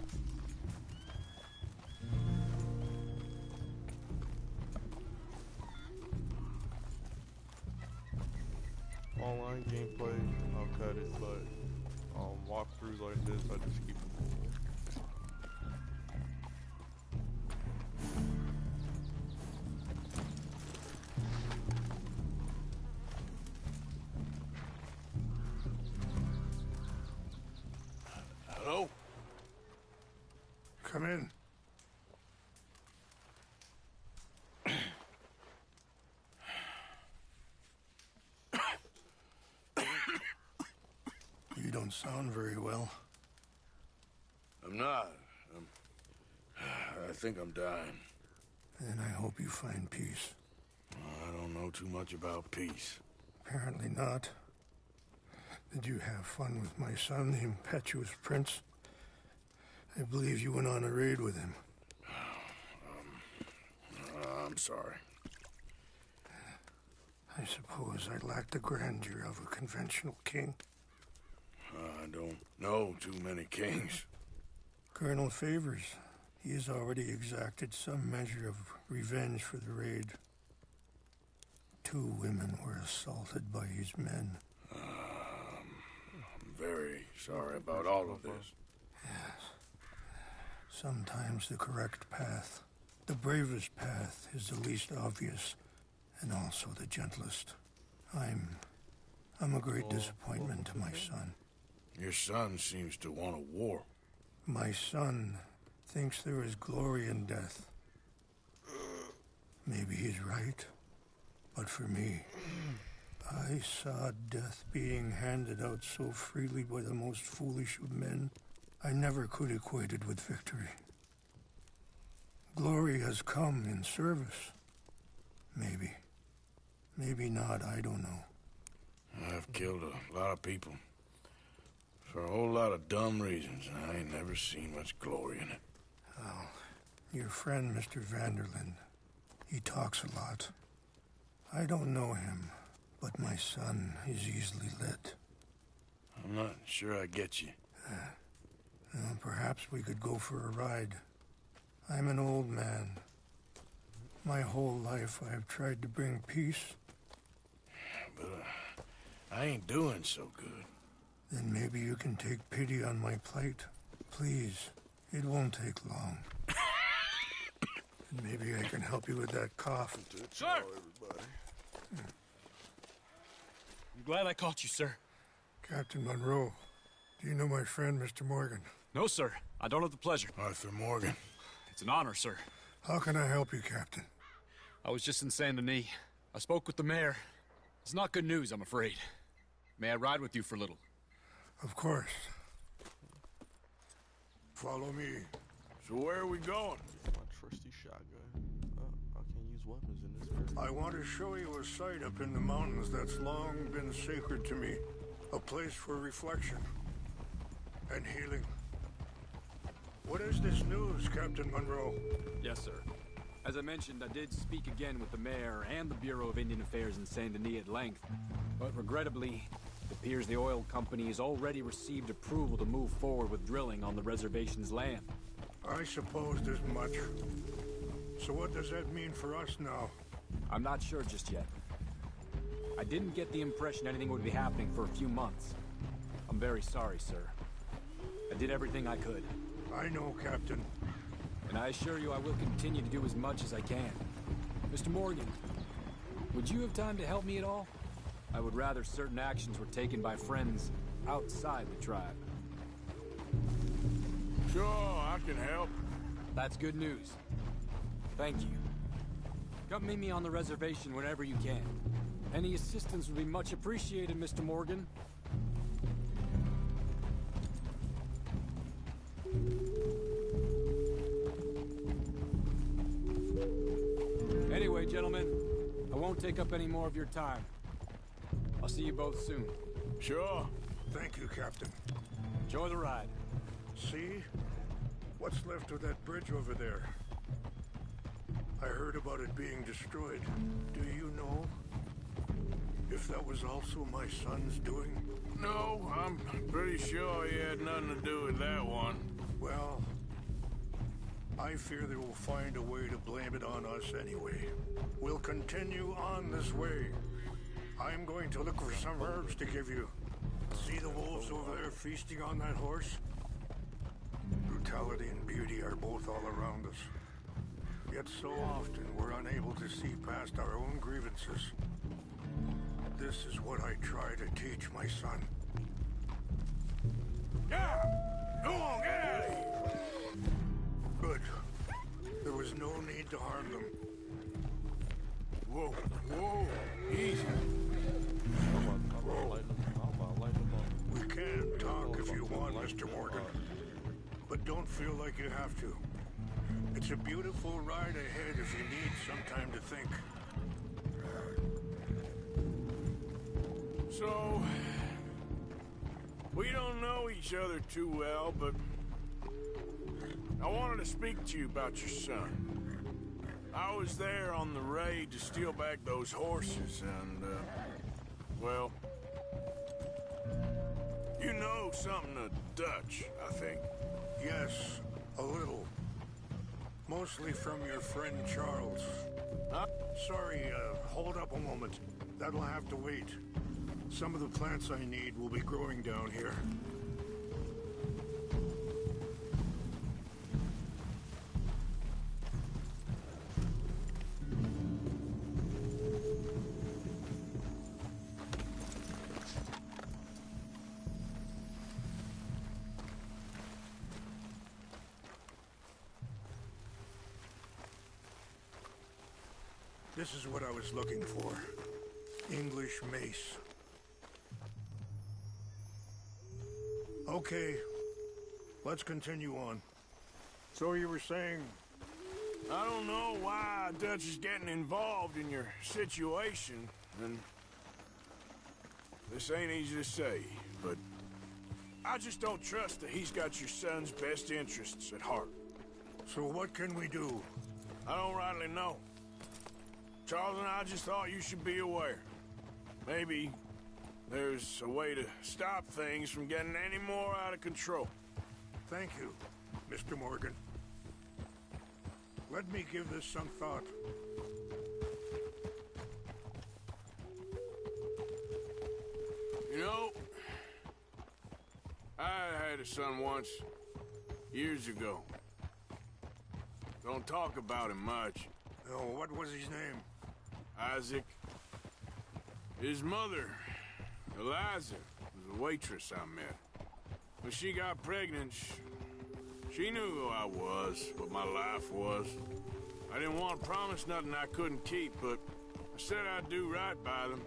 Online gameplay, I'll cut it, but walkthroughs like this, I just keep them full. Hello? Come in. You don't sound very well. I'm not. I think I'm dying. And I hope you find peace. I don't know too much about peace. Apparently not. Did you have fun with my son, the impetuous prince? I believe you went on a raid with him. I'm sorry. I suppose I lack the grandeur of a conventional king. I don't know too many kings. Colonel Favors, he has already exacted some measure of revenge for the raid. 2 women were assaulted by his men. I'm very sorry about all of this. Yes. Sometimes the correct path, the bravest path, is the least obvious, and also the gentlest. I'm a great disappointment to my son. Your son seems to want a war. My son thinks there is glory in death. Maybe he's right, but for me, I saw death being handed out so freely by the most foolish of men, I never could equate it with victory. Glory has come in service. Maybe. Maybe not, I don't know. I've killed a lot of people. For a whole lot of dumb reasons, and I ain't never seen much glory in it. Well, your friend, Mr. Vanderlyn, he talks a lot. I don't know him, but my son is easily led. I'm not sure I get you. Well, perhaps we could go for a ride. I'm an old man. My whole life I've tried to bring peace. But I ain't doing so good. Then maybe you can take pity on my plight. Please, it won't take long. And maybe I can help you with that cough. Sir! I'm glad I caught you, sir. Captain Monroe, do you know my friend, Mr. Morgan? No, sir. I don't have the pleasure. Arthur Morgan. It's an honor, sir. How can I help you, Captain? I was just in Saint Denis. I spoke with the mayor. It's not good news, I'm afraid. May I ride with you for a little? Of course. Follow me. So where are we going? My trusty shotgun. I can't use weapons in this area. I want to show you a site up in the mountains that's long been sacred to me. A place for reflection and healing. What is this news, Captain Monroe? Yes, sir. As I mentioned, I did speak again with the mayor and the Bureau of Indian Affairs in Saint Denis at length. But regrettably, it appears the oil company has already received approval to move forward with drilling on the reservation's land. I supposed as much. So what does that mean for us now? I'm not sure just yet. I didn't get the impression anything would be happening for a few months. I'm very sorry, sir. I did everything I could. I know, Captain. And I assure you I will continue to do as much as I can. Mr. Morgan, would you have time to help me at all? I would rather certain actions were taken by friends outside the tribe. Sure, I can help. That's good news. Thank you. Come meet me on the reservation whenever you can. Any assistance would be much appreciated, Mr. Morgan. Anyway, gentlemen, I won't take up any more of your time. I'll see you both soon. Sure. Thank you, Captain. Enjoy the ride. See? What's left of that bridge over there? I heard about it being destroyed. Do you know? if that was also my son's doing? No, I'm pretty sure he had nothing to do with that one. Well, I fear they will find a way to blame it on us anyway. We'll continue on this way. I'm going to look for some herbs to give you. See the wolves over there feasting on that horse? Brutality and beauty are both all around us. Yet so often we're unable to see past our own grievances. This is what I try to teach my son. Yeah! Go on, get out of here! Good. There was no need to harm them. Whoa, whoa, easy. We can talk if you want, Mr. Morgan. But don't feel like you have to. It's a beautiful ride ahead if you need some time to think. So, we don't know each other too well, but I wanted to speak to you about your son. I was there on the raid to steal back those horses, and, well, you know something of Dutch, I think. Yes, a little. Mostly from your friend Charles. Sorry, hold up a moment. That'll have to wait. Some of the plants I need will be growing down here. This is what I was looking for. English mace. Okay, let's continue on. So you were saying... I don't know why Dutch is getting involved in your situation, and this ain't easy to say, but I just don't trust that he's got your son's best interests at heart. So what can we do? I don't rightly know. Charles and I just thought you should be aware. Maybe there's a way to stop things from getting any more out of control. Thank you, Mr. Morgan. Let me give this some thought. You know, I had a son once, years ago. Don't talk about him much. Oh, what was his name? Isaac. His mother, Eliza, was a waitress I met. When she got pregnant, she knew who I was, what my life was. I didn't want to promise nothing I couldn't keep, but I said I'd do right by them.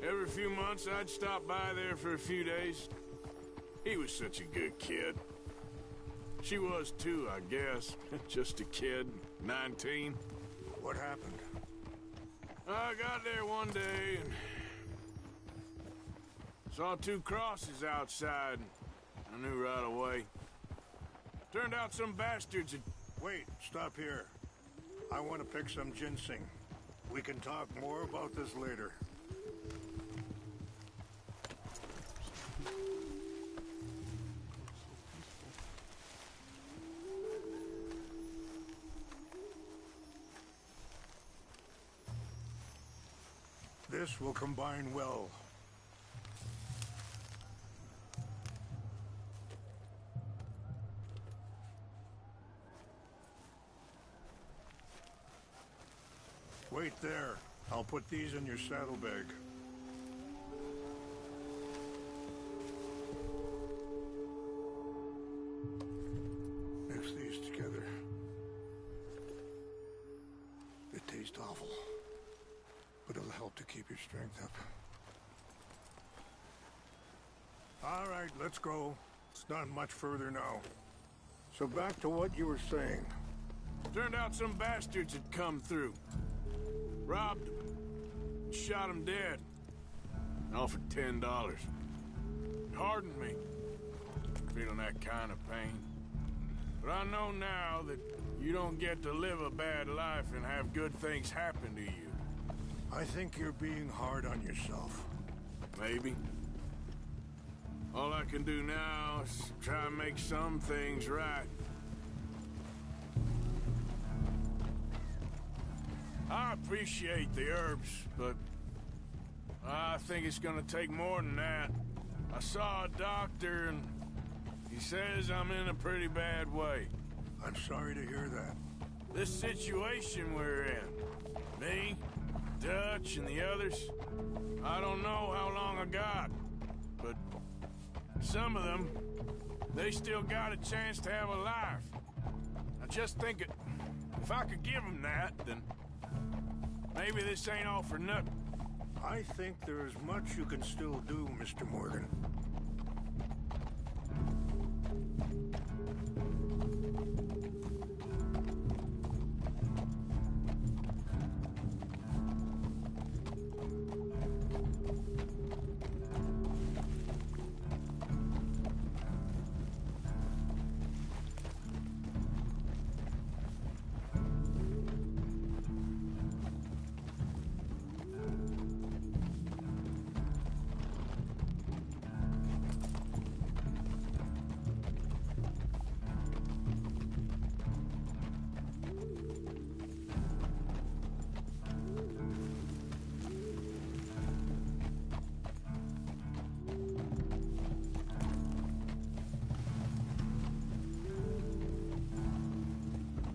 Every few months, I'd stop by there for a few days. He was such a good kid. She was too, I guess. Just a kid, 19. What happened? I got there one day and saw two crosses outside. I knew right away. Turned out some bastards had... Wait, stop here. I want to pick some ginseng. We can talk more about this later. This will combine well. Wait there. I'll put these in your saddlebag. Mix these together. They taste awful, but it'll help to keep your strength up. All right, let's go. It's not much further now. So back to what you were saying. Turned out some bastards had come through. Robbed him. Shot him dead. Offered $10. Hardened me. Feeling that kind of pain. But I know now that you don't get to live a bad life and have good things happen to you. I think you're being hard on yourself. Maybe. All I can do now is try and make some things right. I appreciate the herbs, but I think it's gonna take more than that. I saw a doctor and he says I'm in a pretty bad way. I'm sorry to hear that. This situation we're in, me, Dutch, and the others, I don't know how long I got, but some of them, they still got a chance to have a life. I just think if I could give them that, then maybe this ain't all for nothing. I think there is much you can still do, Mr. Morgan.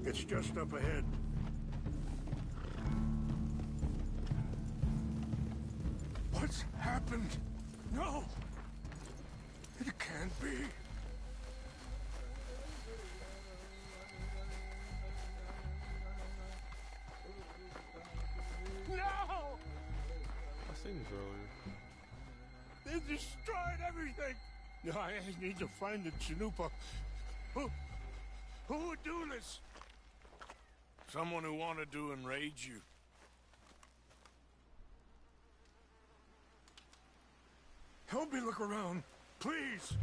It's just up ahead. What's happened? No! It can't be. No! I seen this earlier. They destroyed everything! I need to find the Chanupa. Who would do this? Someone who wanted to enrage you. Help me look around, please.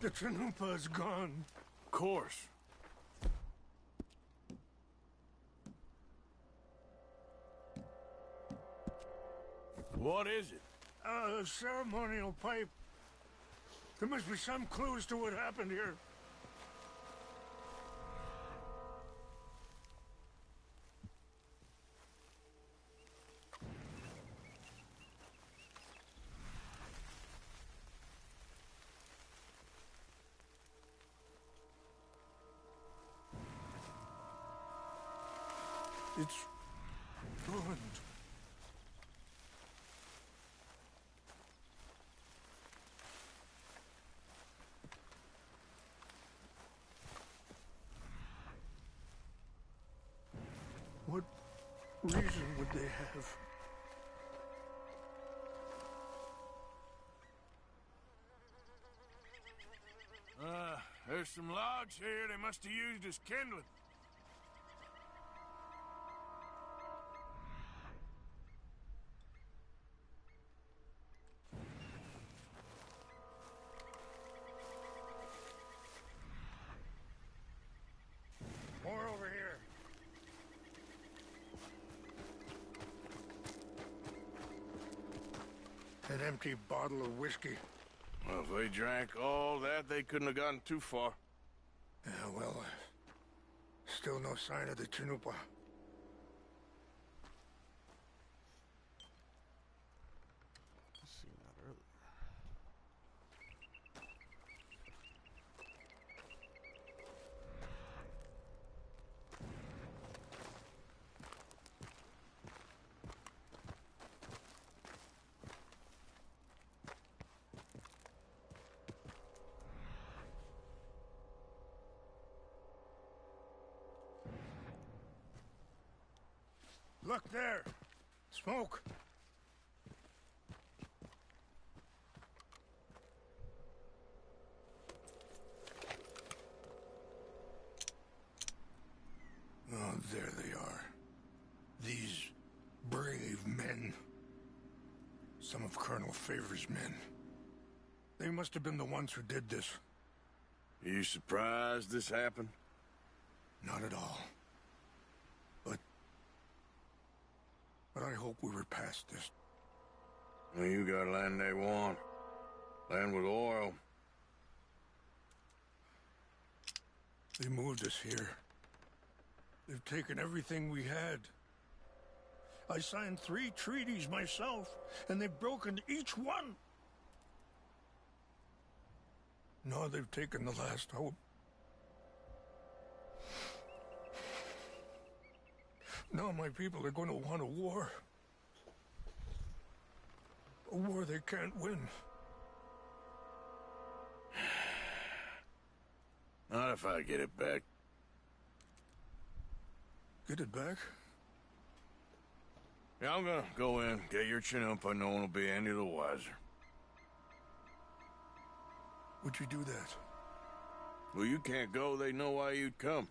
The Chanupa is gone. Of course. What is it? A ceremonial pipe. There must be some clues to what happened here. It's ruined. What reason would they have? There's some logs here they must have used as kindling. More over here. An empty bottle of whiskey. Well, if they drank all that, they couldn't have gotten too far. Yeah, well, still no sign of the Chanupa. Seen that earlier. Look there! Smoke! Oh, there they are. These brave men. Some of Colonel Favor's men. They must have been the ones who did this. Are you surprised this happened? Not at all. But I hope we were past this. Well, you got land they want. Land with oil. They moved us here. They've taken everything we had. I signed 3 treaties myself, and they've broken each one. Now they've taken the last hope. Now my people are going to want a war. A war they can't win. Not if I get it back. Get it back? Yeah, I'm gonna go in, get your chin-up, and no one will be any the wiser. Would you do that? Well, you can't go. They know why you'd come.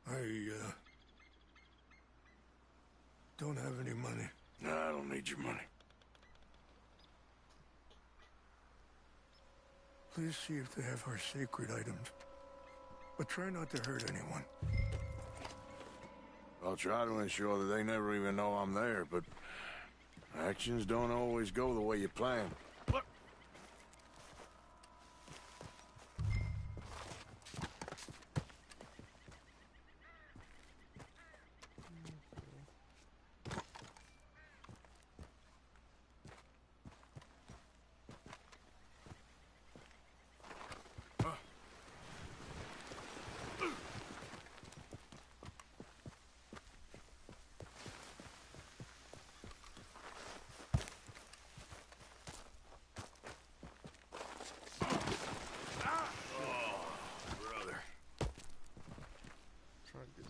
I, don't have any money. No, I don't need your money. Please see if they have our sacred items. But try not to hurt anyone. I'll try to ensure that they never even know I'm there, but actions don't always go the way you plan. Look.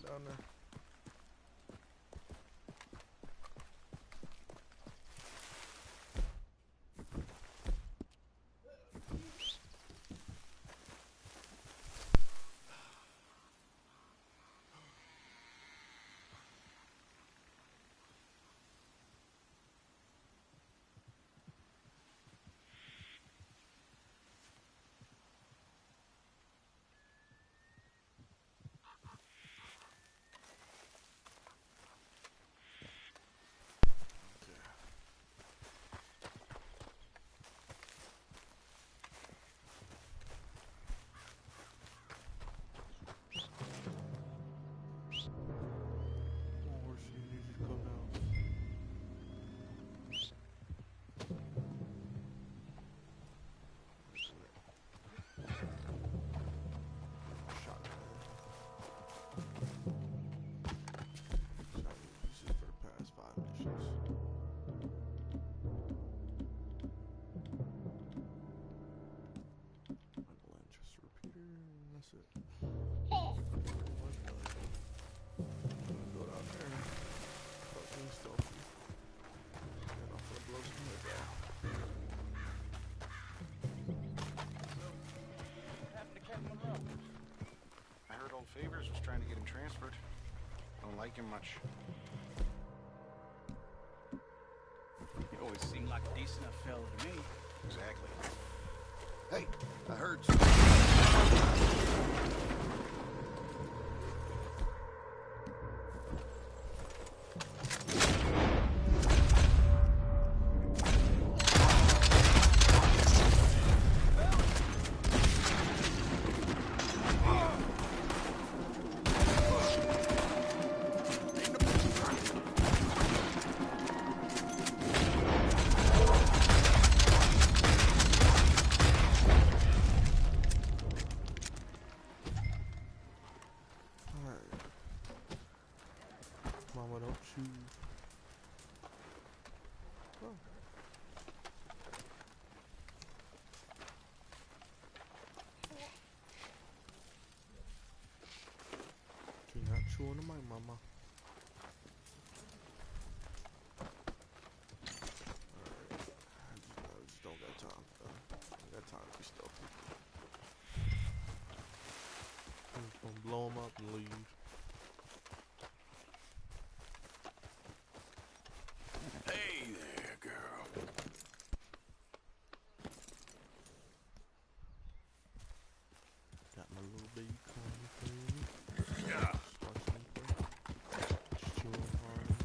Down there. Favors was trying to get him transferred. Don't like him much. He always seemed like a decent enough fella to me. Exactly. Hey, I heard Mama, don't you? Oh. You're not chewing on my mama. Alright. I just don't got time. I got time to be stealthy. I'm just gonna blow him up and leave. Hey there, girl. Got my little baby corny thing. Yeah. Just chewing hard.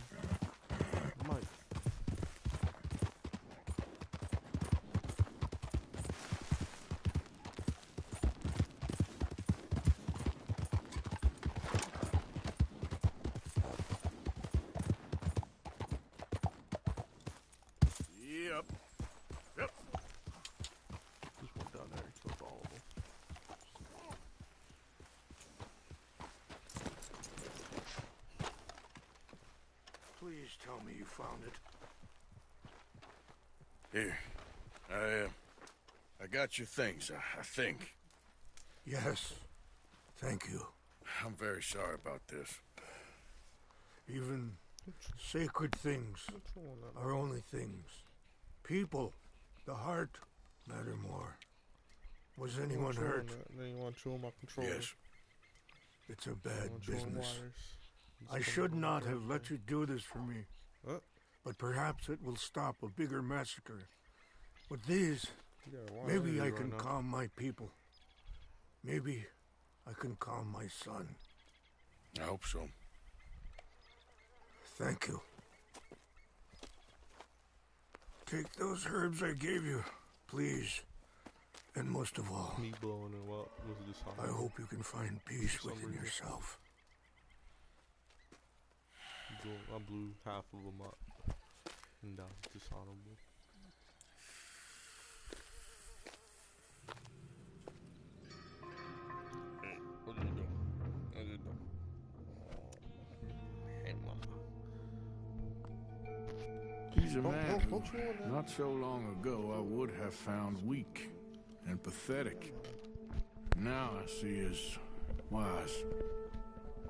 Please tell me you found it. Here. I got your things, I think. Yes. Thank you. I'm very sorry about this. Even sacred things are only things. People, the heart, matter more. Was anyone hurt? Then you want to chew on my controller? Yes. It's a bad chew on business. wires? I should not have let you do this for me. But perhaps it will stop a bigger massacre. With these, maybe I can calm my people. Maybe I can calm my son. I hope so. Thank you. Take those herbs I gave you, please. And most of all, me blowing it up was I hope you can find peace within yourself. I blew half of them up, and that was dishonorable. Hey, what are you doing? What are you doing? Hey, mama. He's a man who, not so long ago, I would have found weak and pathetic. Now I see as wise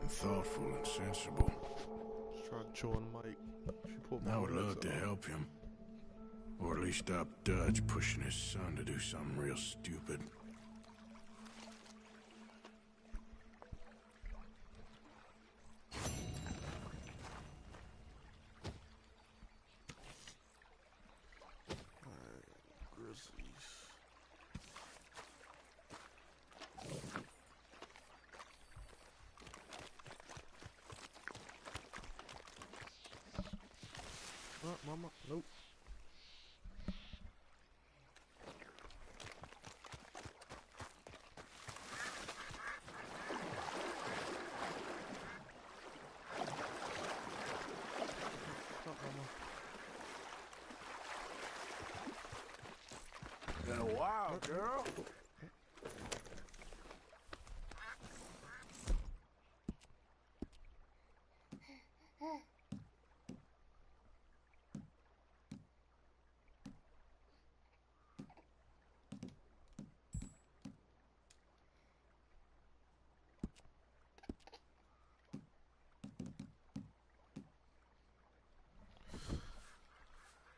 and thoughtful and sensible. Just tried chewing Mike. I would love to help him. Or at least stop Dutch pushing his son to do something real stupid. Mama, nope. Been a while, girl.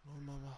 No, mama.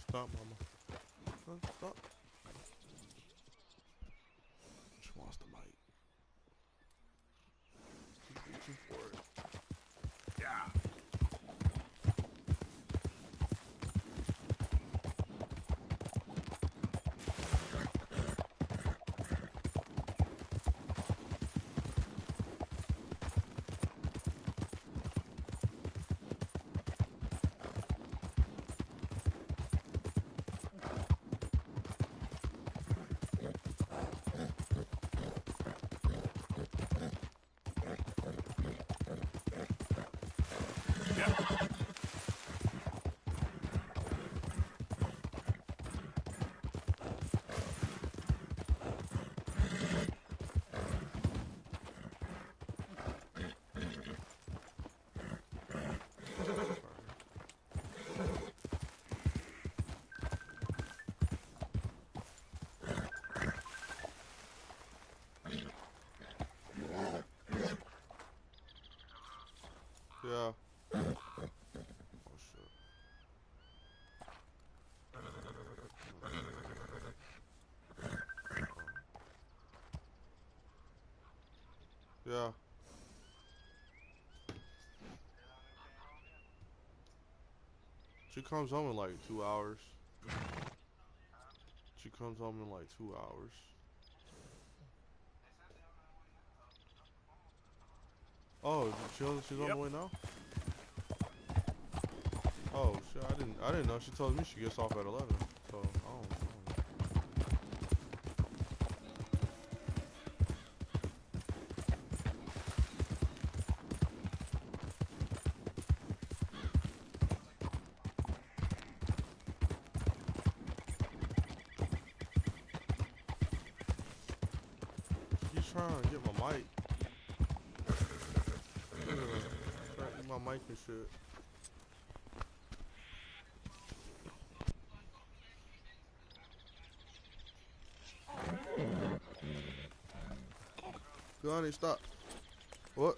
Stop, mama. Stop. Yeah. She comes home in like 2 hours. She comes home in like 2 hours. Oh, she's on the way now? Oh shit, I didn't know. She told me she gets off at 11. So I don't know. She's trying to get my mic. Yeah, trying to get my mic and shit. Go on and stop. What?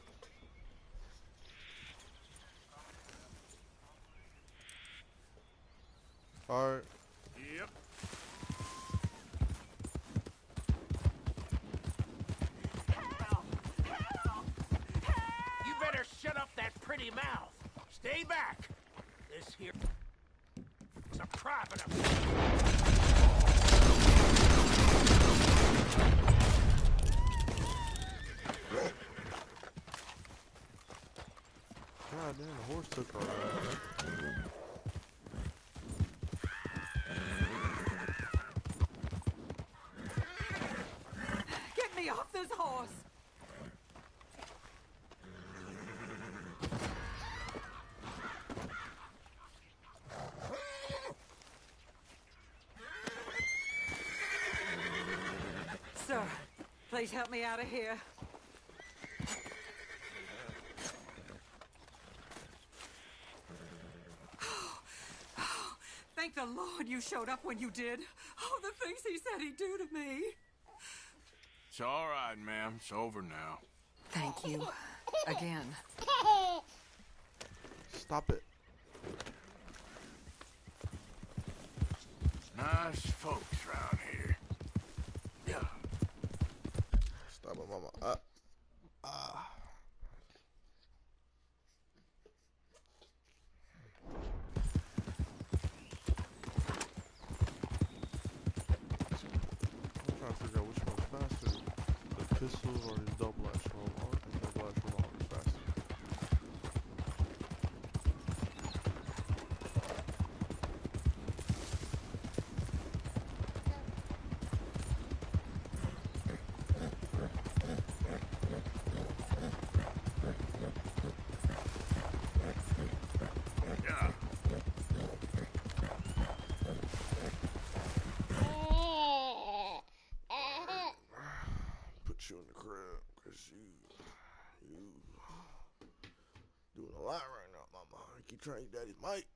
Alright. Yep. You better shut up that pretty mouth. Stay back. This here is a private God damn, the horse took her around. Get me off this horse! Sir, please help me out of here. Thank the Lord you showed up when you did. Oh, the things he said he'd do to me. It's all right, ma'am. It's over now. Thank you. Again. Stop it. Nice folks around here. Yeah. Stop it, mama. I'm trying to figure out which one's faster. The pistols or the double action revolver. The double action revolver is faster. Yeah. Put you in the crib, cause you doing a lot right now, mama. You keep trying to eat daddy's mic.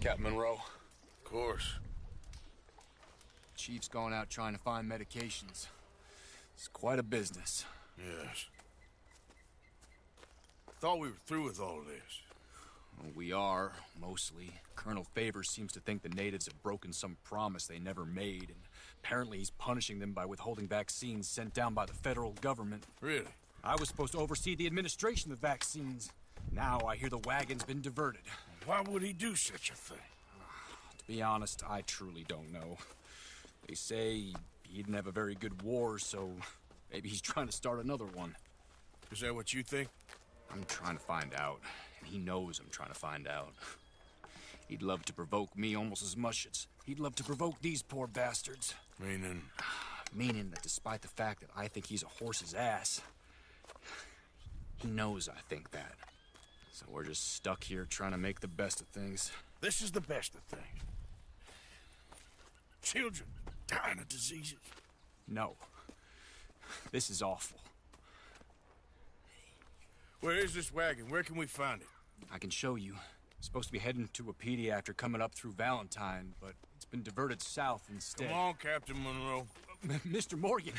Captain Monroe. Of course. Chief's gone out trying to find medications. It's quite a business. Yes. Thought we were through with all of this. Well, we are, mostly. Colonel Favors seems to think the natives have broken some promise they never made, and apparently he's punishing them by withholding vaccines sent down by the federal government. Really? I was supposed to oversee the administration of the vaccines. Now I hear the wagon's been diverted. Why would he do such a thing? To be honest, I truly don't know. They say he didn't have a very good war, so maybe he's trying to start another one. Is that what you think? I'm trying to find out, and he knows I'm trying to find out. He'd love to provoke me almost as much as he'd love to provoke these poor bastards. Meaning? Meaning that despite the fact that I think he's a horse's ass, he knows I think that. So we're just stuck here trying to make the best of things. This is the best of things. Children dying of diseases. No. This is awful. Where is this wagon? Where can we find it? I can show you. It's supposed to be heading to Wapiti after coming up through Valentine, but it's been diverted south instead. Come on, Captain Monroe. Mr. Morgan,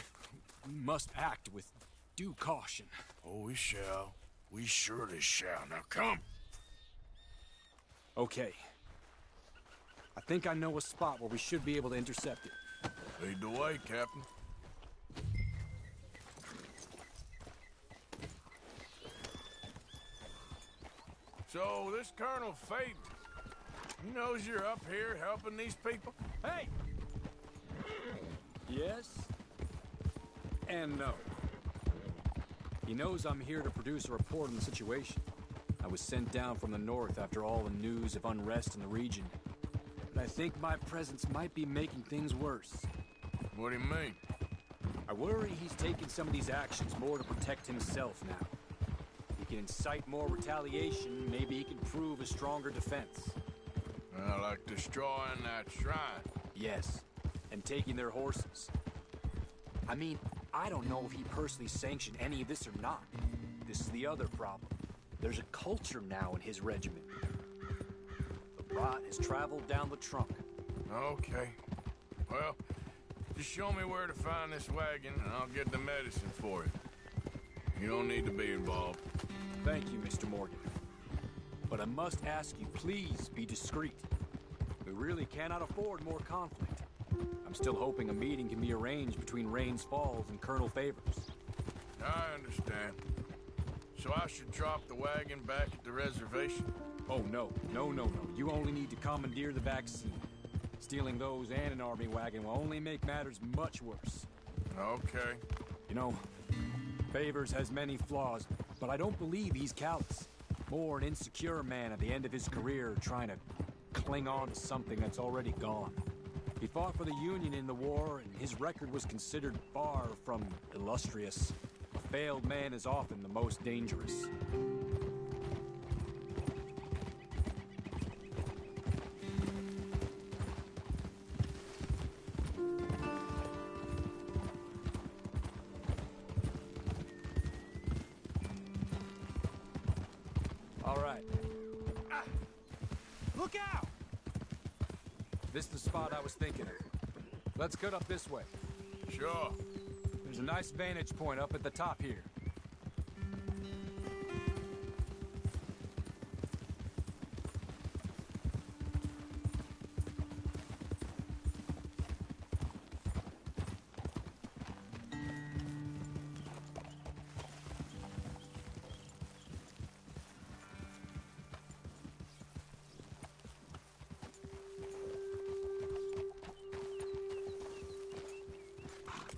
we must act with due caution. Oh, we shall. We surely shall. Now, come. Okay. I think I know a spot where we should be able to intercept it. Lead the way, Captain. So, this Colonel Favors, he knows you're up here helping these people? Hey! Yes and no. He knows I'm here to produce a report on the situation. I was sent down from the north after all the news of unrest in the region. But I think my presence might be making things worse. What do you mean? I worry he's taking some of these actions more to protect himself now. He can incite more retaliation, maybe he can prove a stronger defense. Like destroying that shrine? Yes, and taking their horses. I mean, I don't know if he personally sanctioned any of this or not. This is the other problem. There's a culture now in his regiment. The rot has traveled down the trunk. Okay. Well, just show me where to find this wagon, and I'll get the medicine for you. You don't need to be involved. Thank you, Mr. Morgan. But I must ask you, please be discreet. We really cannot afford more conflict. I'm still hoping a meeting can be arranged between Rains Falls and Colonel Favors. I understand. So I should drop the wagon back at the reservation? Oh, no. No. You only need to commandeer the vaccine. Stealing those and an army wagon will only make matters much worse. Okay. You know, Favors has many flaws, but I don't believe he's callous. More an insecure man at the end of his career trying to cling on to something that's already gone. He fought for the Union in the war, and his record was considered far from illustrious. A failed man is often the most dangerous. All right. Look out! This is the spot I was thinking of. Let's cut up this way. Sure. There's a nice vantage point up at the top here.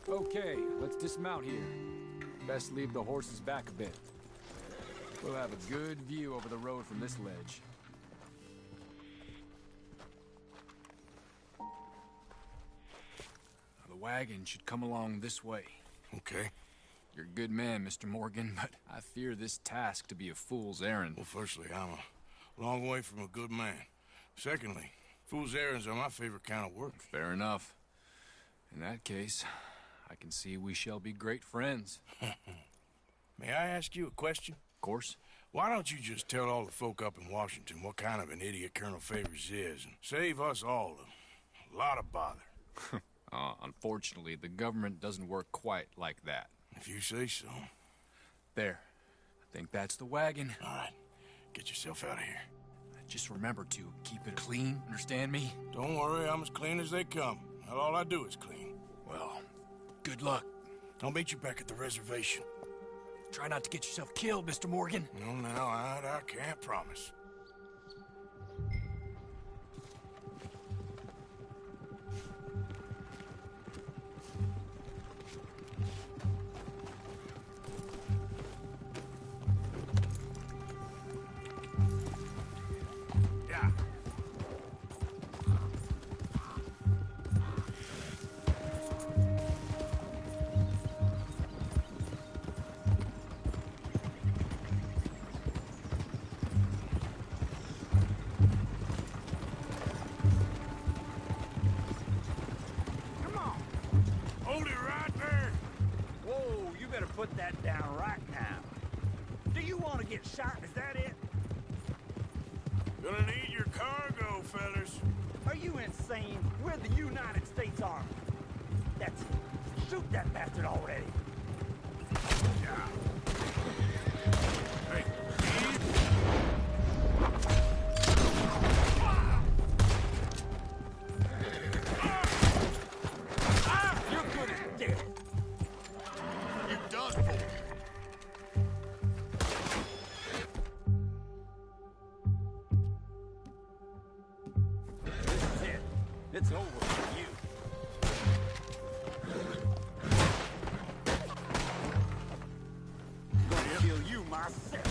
Okay, let's dismount here. Best leave the horses back a bit. We'll have a good view over the road from this ledge. The wagon should come along this way. Okay. You're a good man, Mr. Morgan, but I fear this task to be a fool's errand. Well, firstly, I'm a long way from a good man. Secondly, fool's errands are my favorite kind of work. Fair enough. In that case, I can see we shall be great friends. May I ask you a question? Of course. Why don't you just tell all the folk up in Washington what kind of an idiot Colonel Favors is and save us all a lot of bother? Unfortunately, the government doesn't work quite like that. If you say so. There. I think that's the wagon. All right. Get yourself out of here. Just remember to keep it clean, understand me? Don't worry, I'm as clean as they come. Now, all I do is clean. Well, good luck. I'll meet you back at the reservation. Try not to get yourself killed, Mr. Morgan. No, now, I can't promise. Put that down right now. Do you want to get shot? Is that it? Gonna need your cargo, fellas. Are you insane? We're the United States Army. That's it. Shoot that bastard already. Yeah. Hey, you're good as dead. Done for. This is it. It's over for you. I'm gonna kill you myself.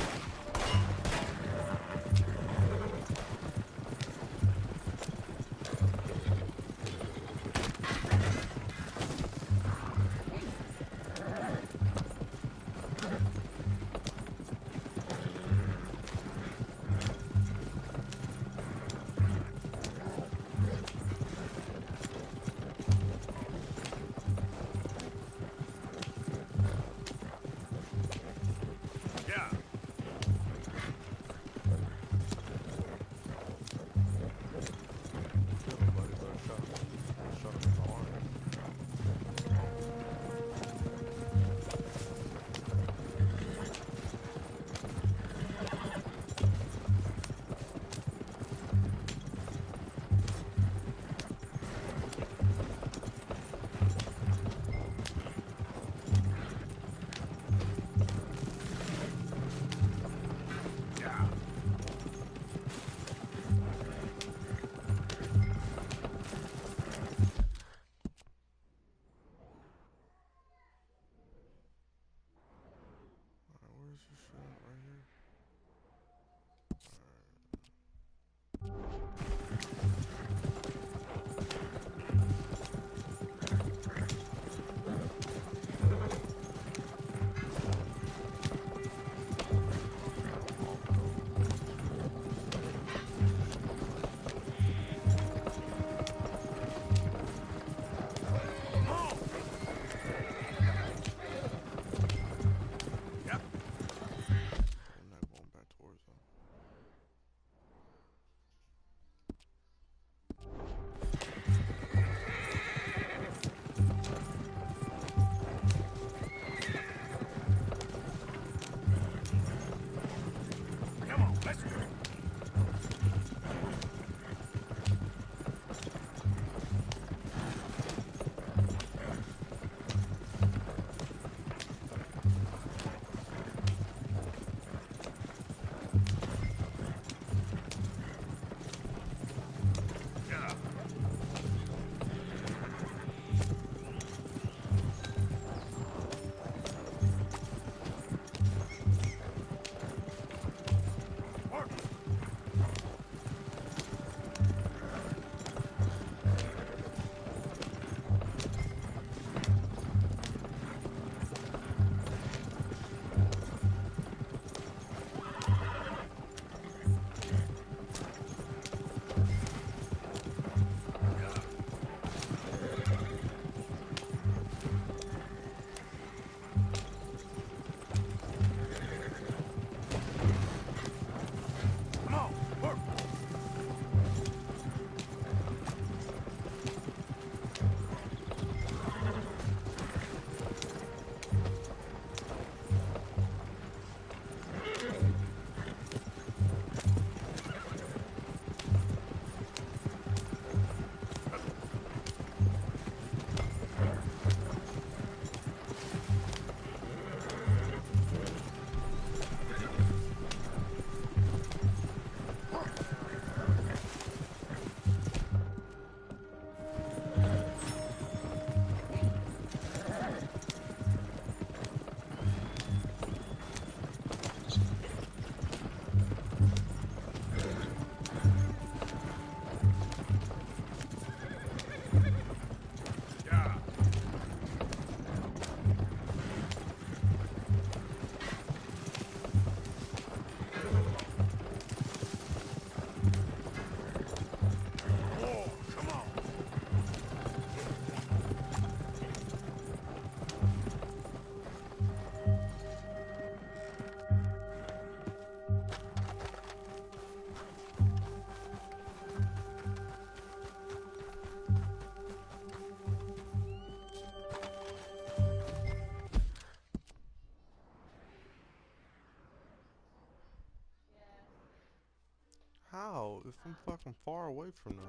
I'm far away from them.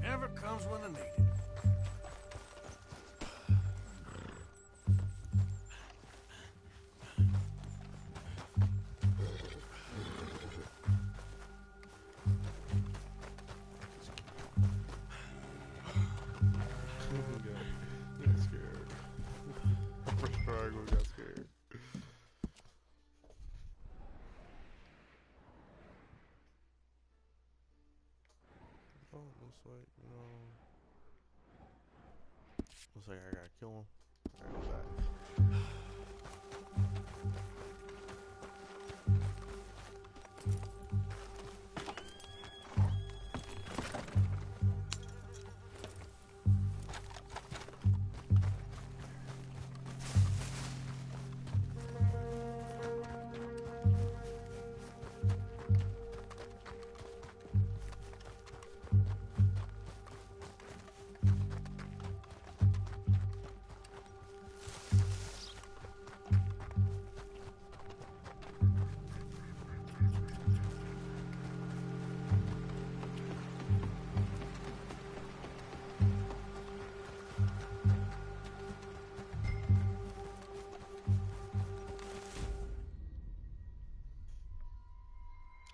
Never comes when I need it. Got scared. For sure, I got scared. Oh, looks like, you know. Looks like I gotta kill him. I gotta go back.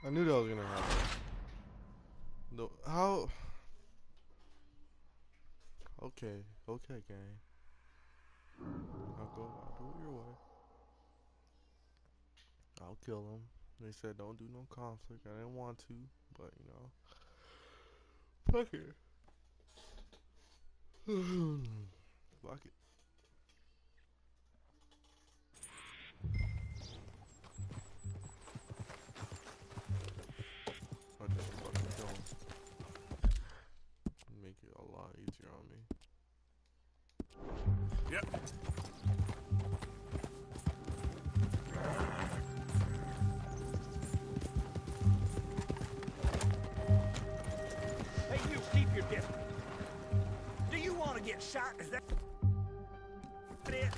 I knew that was gonna happen. No, how? Okay, gang. I'll do it your way. I'll kill him. They said don't do no conflict. I didn't want to, but you know. Fuck it. Fuck it. I'll just fucking kill him. Make it a lot easier on me. Yep. Hey, you keep your distance. Do you want to get shot? Is that it?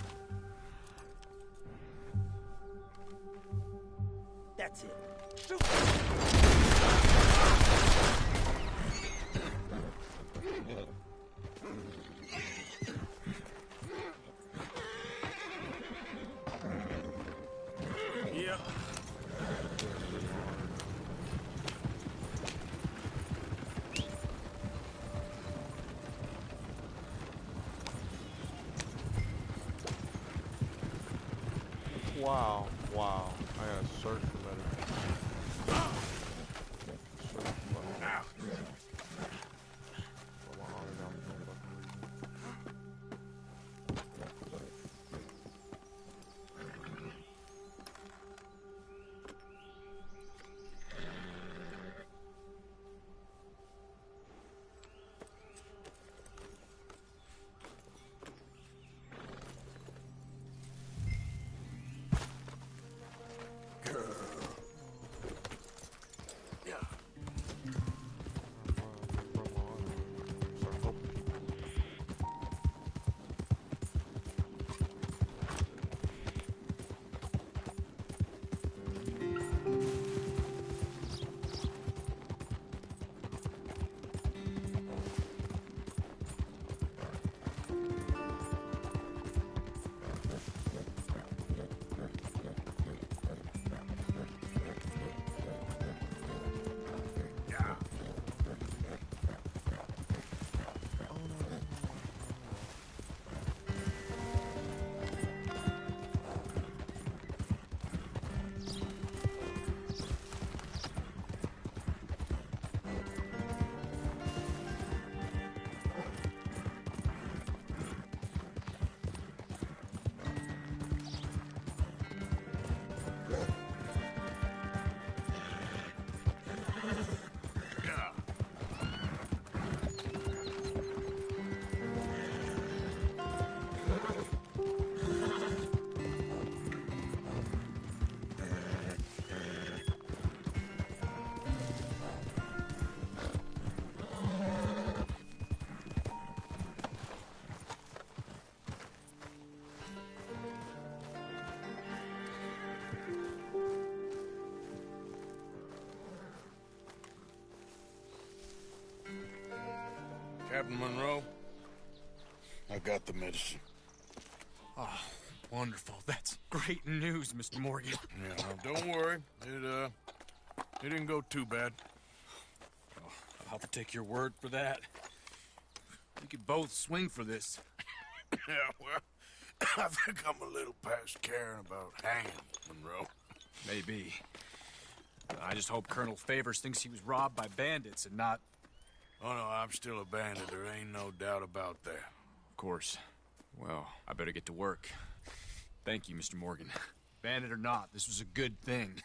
That's it. Shoot! Yep. Wow. I gotta search for medicine. Search for medicine. Put my arm down for no fucking reason. Captain Monroe, I got the medicine. Oh, wonderful. That's great news, Mr. Morgan. Yeah, now don't worry. It didn't go too bad. Oh, I'll have to take your word for that. We could both swing for this. Yeah, well, I think I'm a little past caring about hanging, Monroe. Maybe. I just hope Colonel Favors thinks he was robbed by bandits and not... Oh, no, I'm still a bandit. There ain't no doubt about that. Of course. Well, I better get to work. Thank you, Mr. Morgan. Bandit or not, this was a good thing.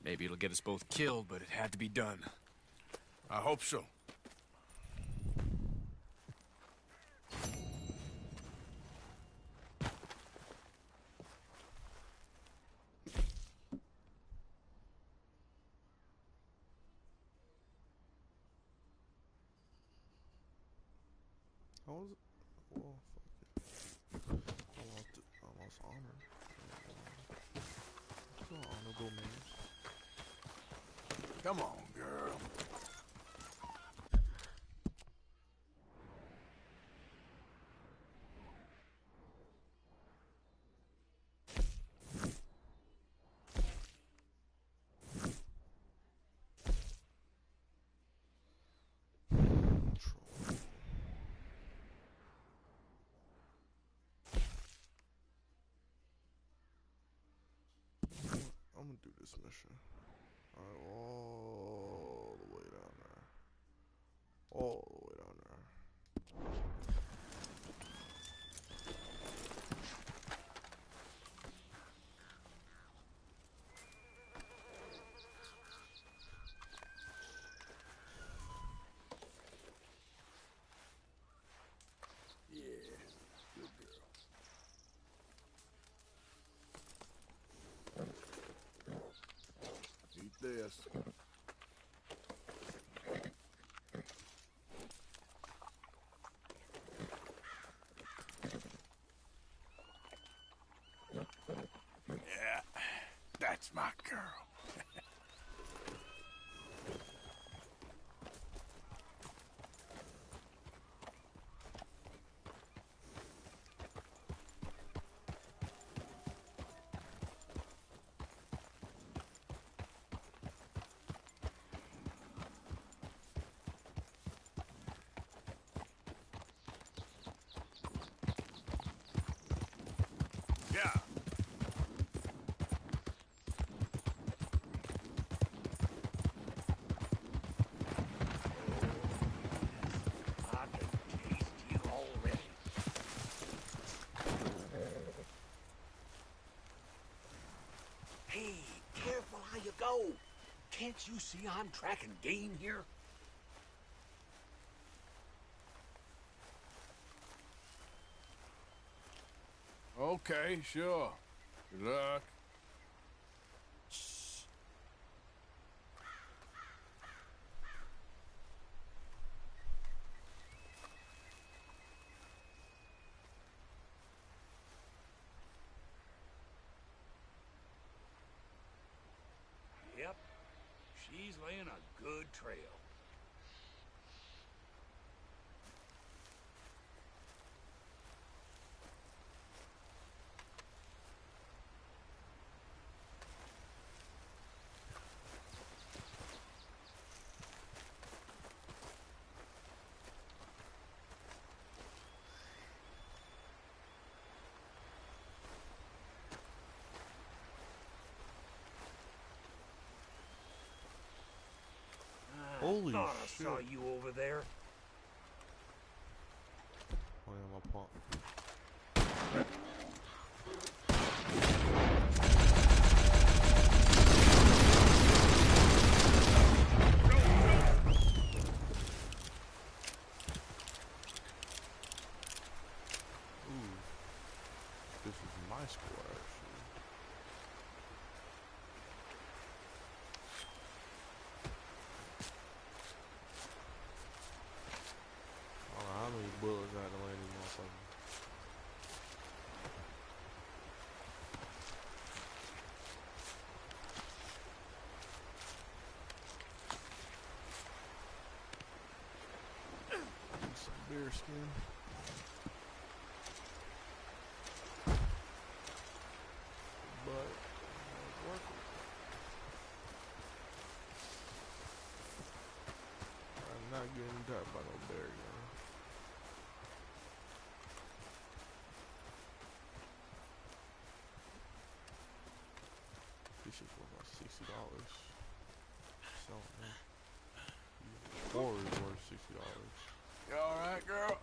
Maybe it'll get us both killed, but it had to be done. I hope so. How was it? Well, fuck it. I lost honor. It's all honorable man. Come on, girl. I'm gonna do this mission. Alright, all the way down there. All the way down there. Yeah, good girl. Eat this. Yeah, that's my girl. Yeah. I can taste you already. Hey, careful how you go. Can't you see I'm tracking game here? Okay, sure. Good luck. Yep. She's laying a good trail. Holy Thought I shit. saw you over there. Oh yeah, my paw. Ooh. This is my squad, actually. I don't know how many bullets I had to land in motherfucker. deer skin. But it's worth it. I'm not getting attacked by no bear, y'all. This shit's worth about $60. So, man. Four is worth $60. You alright, girl?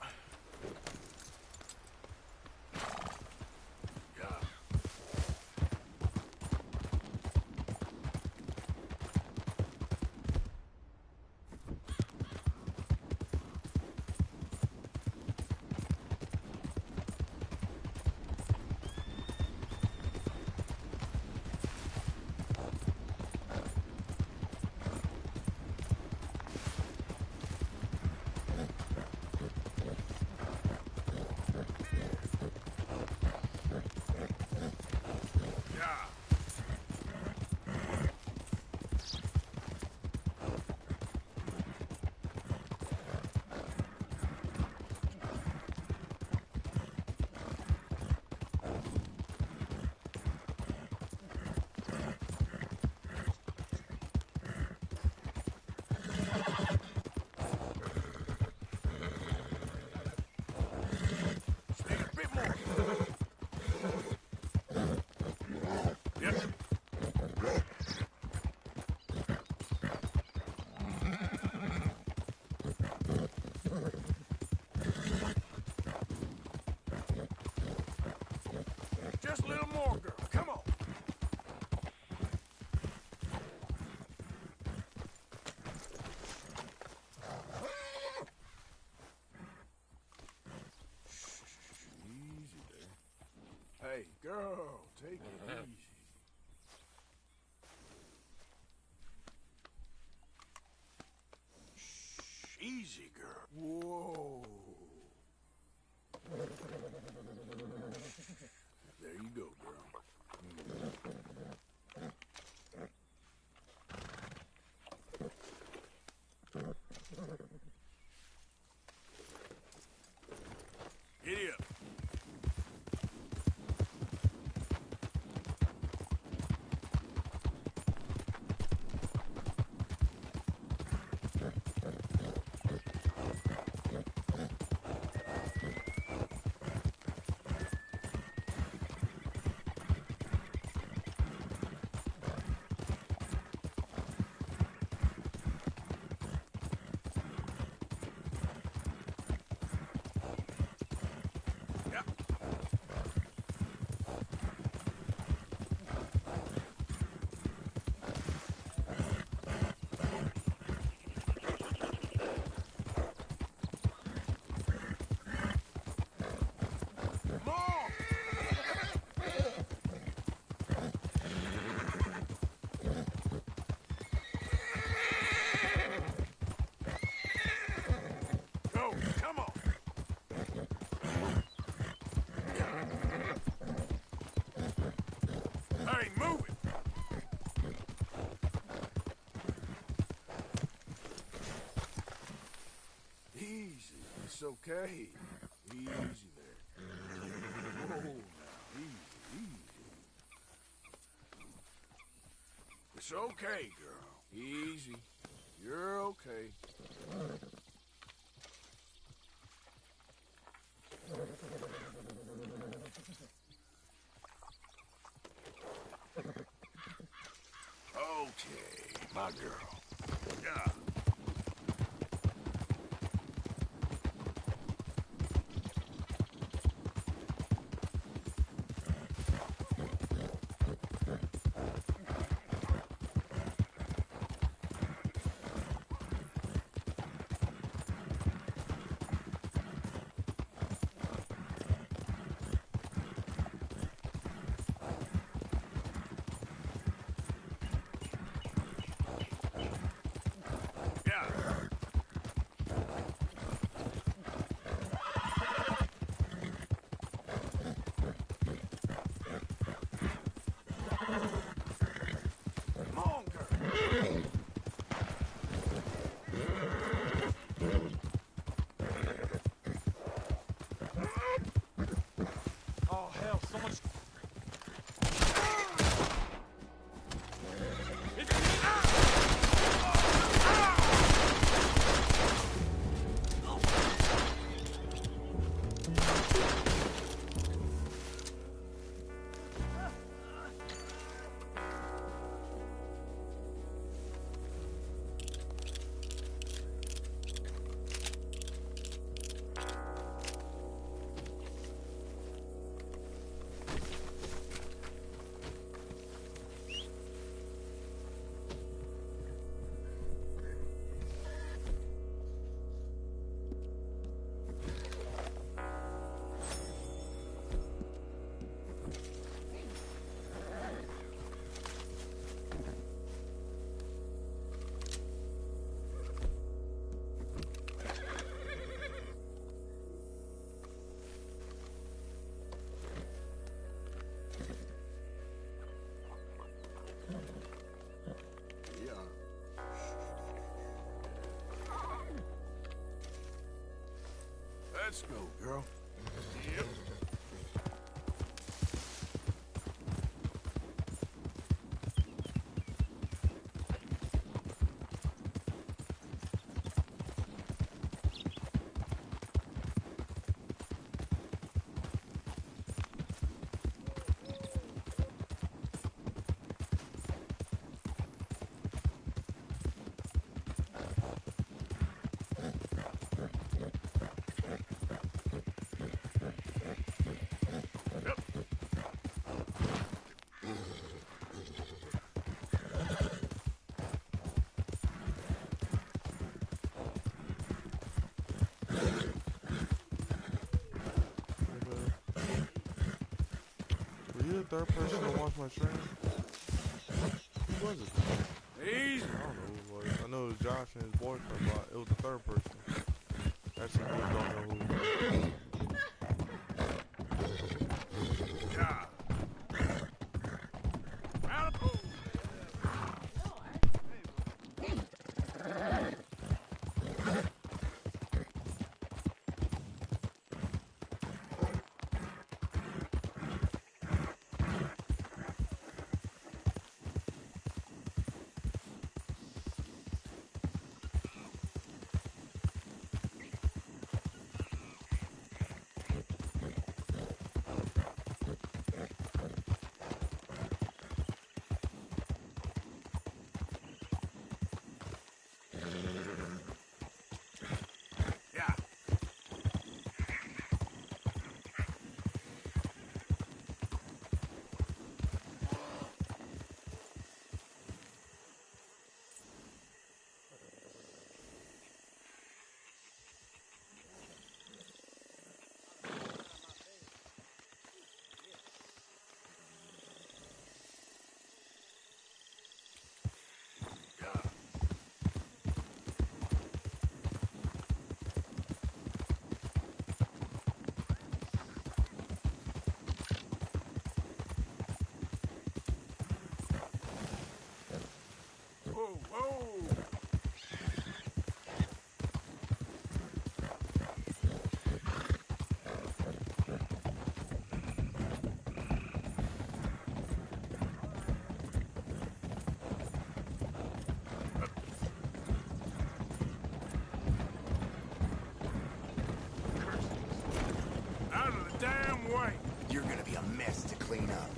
Yeah. Just a little more, girl. Come on. Easy there. Hey, girl, take it easy. Easy, girl. Whoa. There you go, girl. Giddy up. It's okay. Easy there. Whoa, now. Easy, easy. It's okay, girl. Easy. You're okay. Okay, my girl. Yeah. Let's go, girl. Yep. Were you the third person to watch my stream? Who was it? Easy. I don't know who it was. I know it was Josh and his boyfriend, but it was the third person. Actually, I don't know who. Yeah. Whoa, whoa! Out of the damn way! You're gonna be a mess to clean up.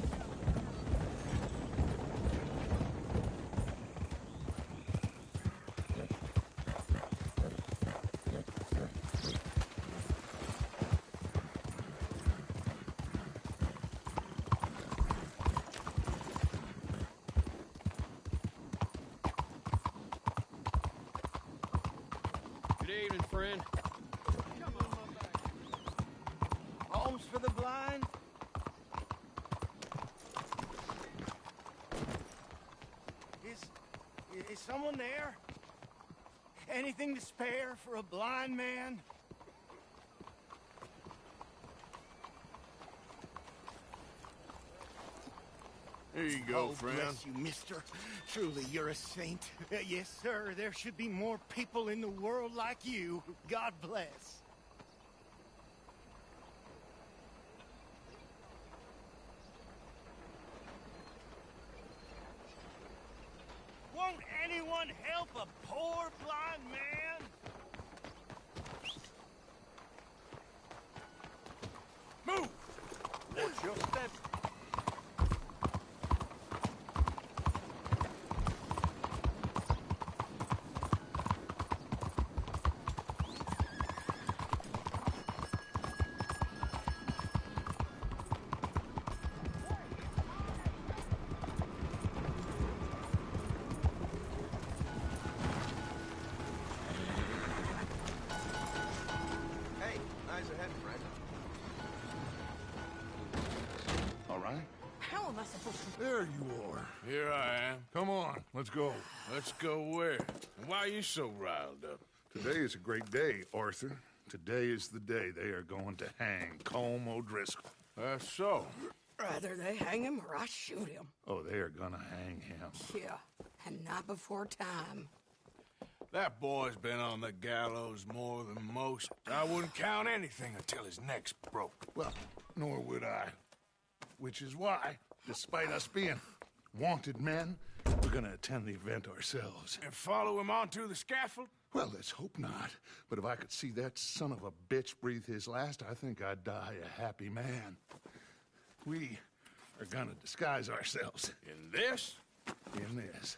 Good evening, friend. Homes for the blind? Is someone there? Anything to spare for a blind man? Here you go, friend. Bless you, mister. Truly, you're a saint. Yes, sir. There should be more people in the world like you. God bless. Won't anyone help a poor blind man? Move! Watch your step. Hey, eyes ahead, friend. All right? How am I supposed to... There you are. Here I am. Come on, let's go. Let's go where? And why are you so riled up? Today is a great day, Arthur. Today is the day they are going to hang Colm O'Driscoll. That's so. Rather they hang him or I shoot him. Oh, they are gonna hang him. Yeah, and not before time. That boy's been on the gallows more than most. I wouldn't count anything until his neck's broke. Well, nor would I. Which is why, despite us being wanted men, we're gonna attend the event ourselves. And follow him onto the scaffold? Well, let's hope not. But if I could see that son of a bitch breathe his last, I think I'd die a happy man. We are gonna disguise ourselves. In this? In this.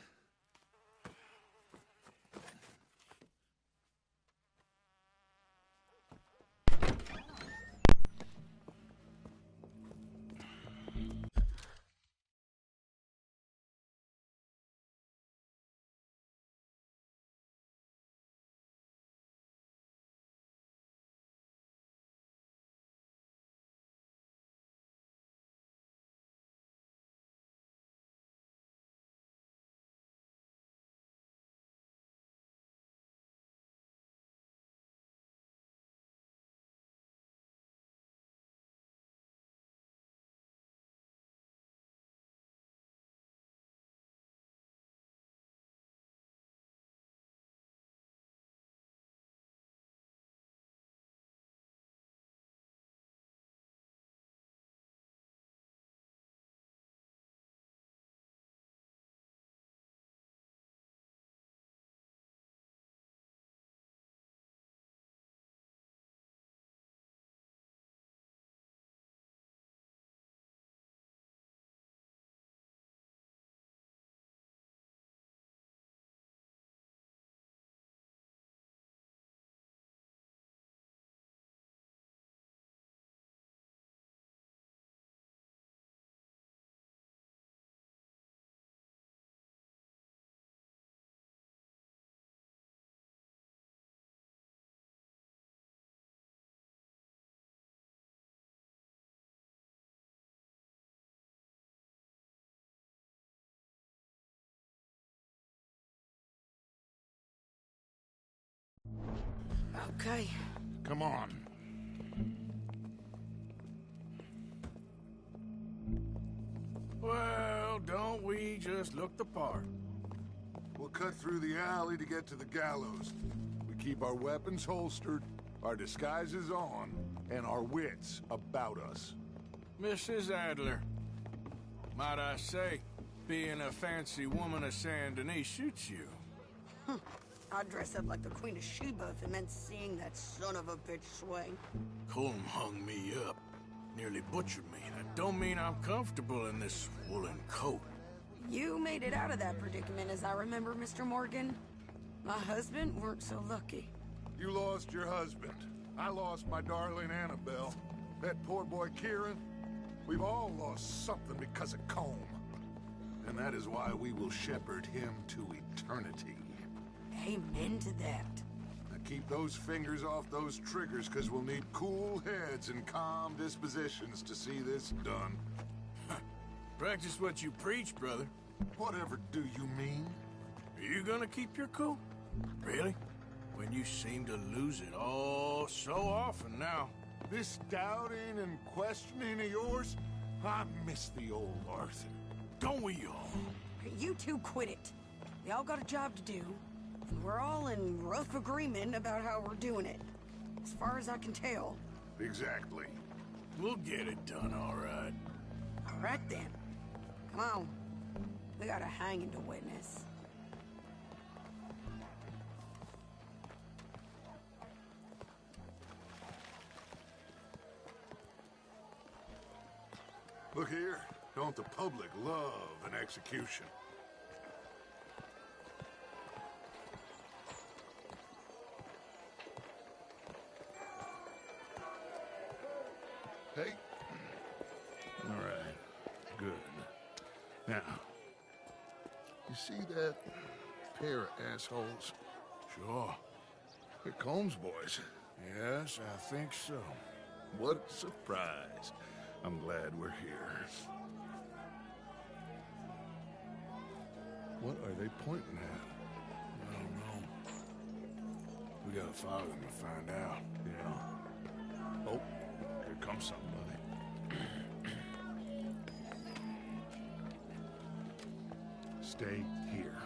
Okay. Come on. Well, don't we just look the part? We'll cut through the alley to get to the gallows. We keep our weapons holstered, our disguises on, and our wits about us. Mrs. Adler, might I say, being a fancy woman of Saint Denis suits you. I'd dress up like the Queen of Sheba if it meant seeing that son of a bitch swing. Colm hung me up, nearly butchered me. That don't mean I'm comfortable in this woolen coat. You made it out of that predicament, as I remember, Mr. Morgan. My husband weren't so lucky. You lost your husband. I lost my darling Annabelle. That poor boy Kieran. We've all lost something because of Colm. And that is why we will shepherd him to eternity. Amen to that. Now keep those fingers off those triggers, because we'll need cool heads and calm dispositions to see this done. Practice what you preach, brother. Whatever do you mean? Are you gonna keep your cool? Really? When you seem to lose it all so often now. This doubting and questioning of yours, I miss the old Arthur. Don't we all? You two quit it. We all got a job to do, and we're all in rough agreement about how we're doing it. As far as I can tell. Exactly. We'll get it done, all right. All right, then. Come on. We got a hanging to witness. Look here. Don't the public love an execution? Hey. All right. Good. Now, you see that pair of assholes? Sure. They're Combs boys. Yes, I think so. What a surprise. I'm glad we're here. What are they pointing at? I don't know. We gotta follow them to find out. Yeah. Oh, here comes somebody. Stay here.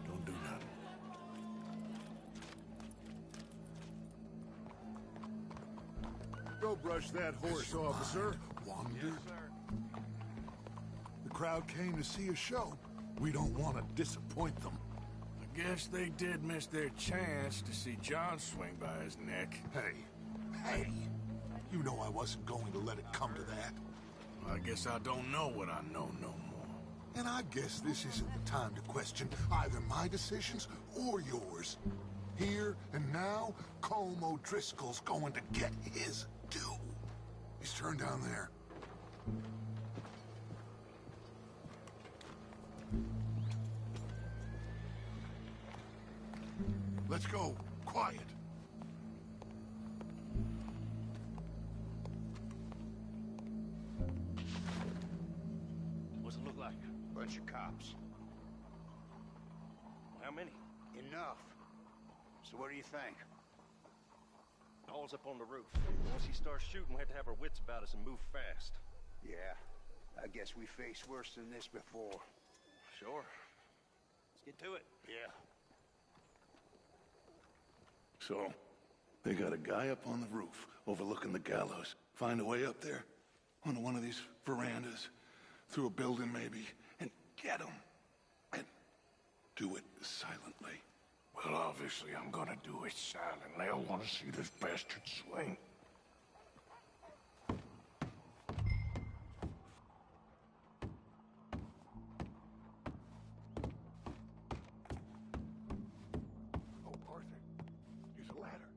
Don't do nothing. Go brush that horse, officer. Wander. The crowd came to see a show. We don't want to disappoint them. I guess they did miss their chance to see John swing by his neck. Hey, you know I wasn't going to let it come to that. I guess I don't know what I know no more. And I guess this isn't the time to question either my decisions or yours. Here and now, Colm O'Driscoll's going to get his due. He's turned down there. Let's go. Quiet. What's it look like? Bunch of cops. How many? Enough. So what do you think? Paul's up on the roof. Once he starts shooting, we have to have our wits about us and move fast. Yeah, I guess we faced worse than this before. Sure. Let's get to it. Yeah. So, they got a guy up on the roof overlooking the gallows. Find a way up there, onto one of these verandas, through a building maybe, and get him. And do it silently. Well, obviously I'm gonna do it silently. I want to see this bastard swing. Oh, Arthur, use a ladder.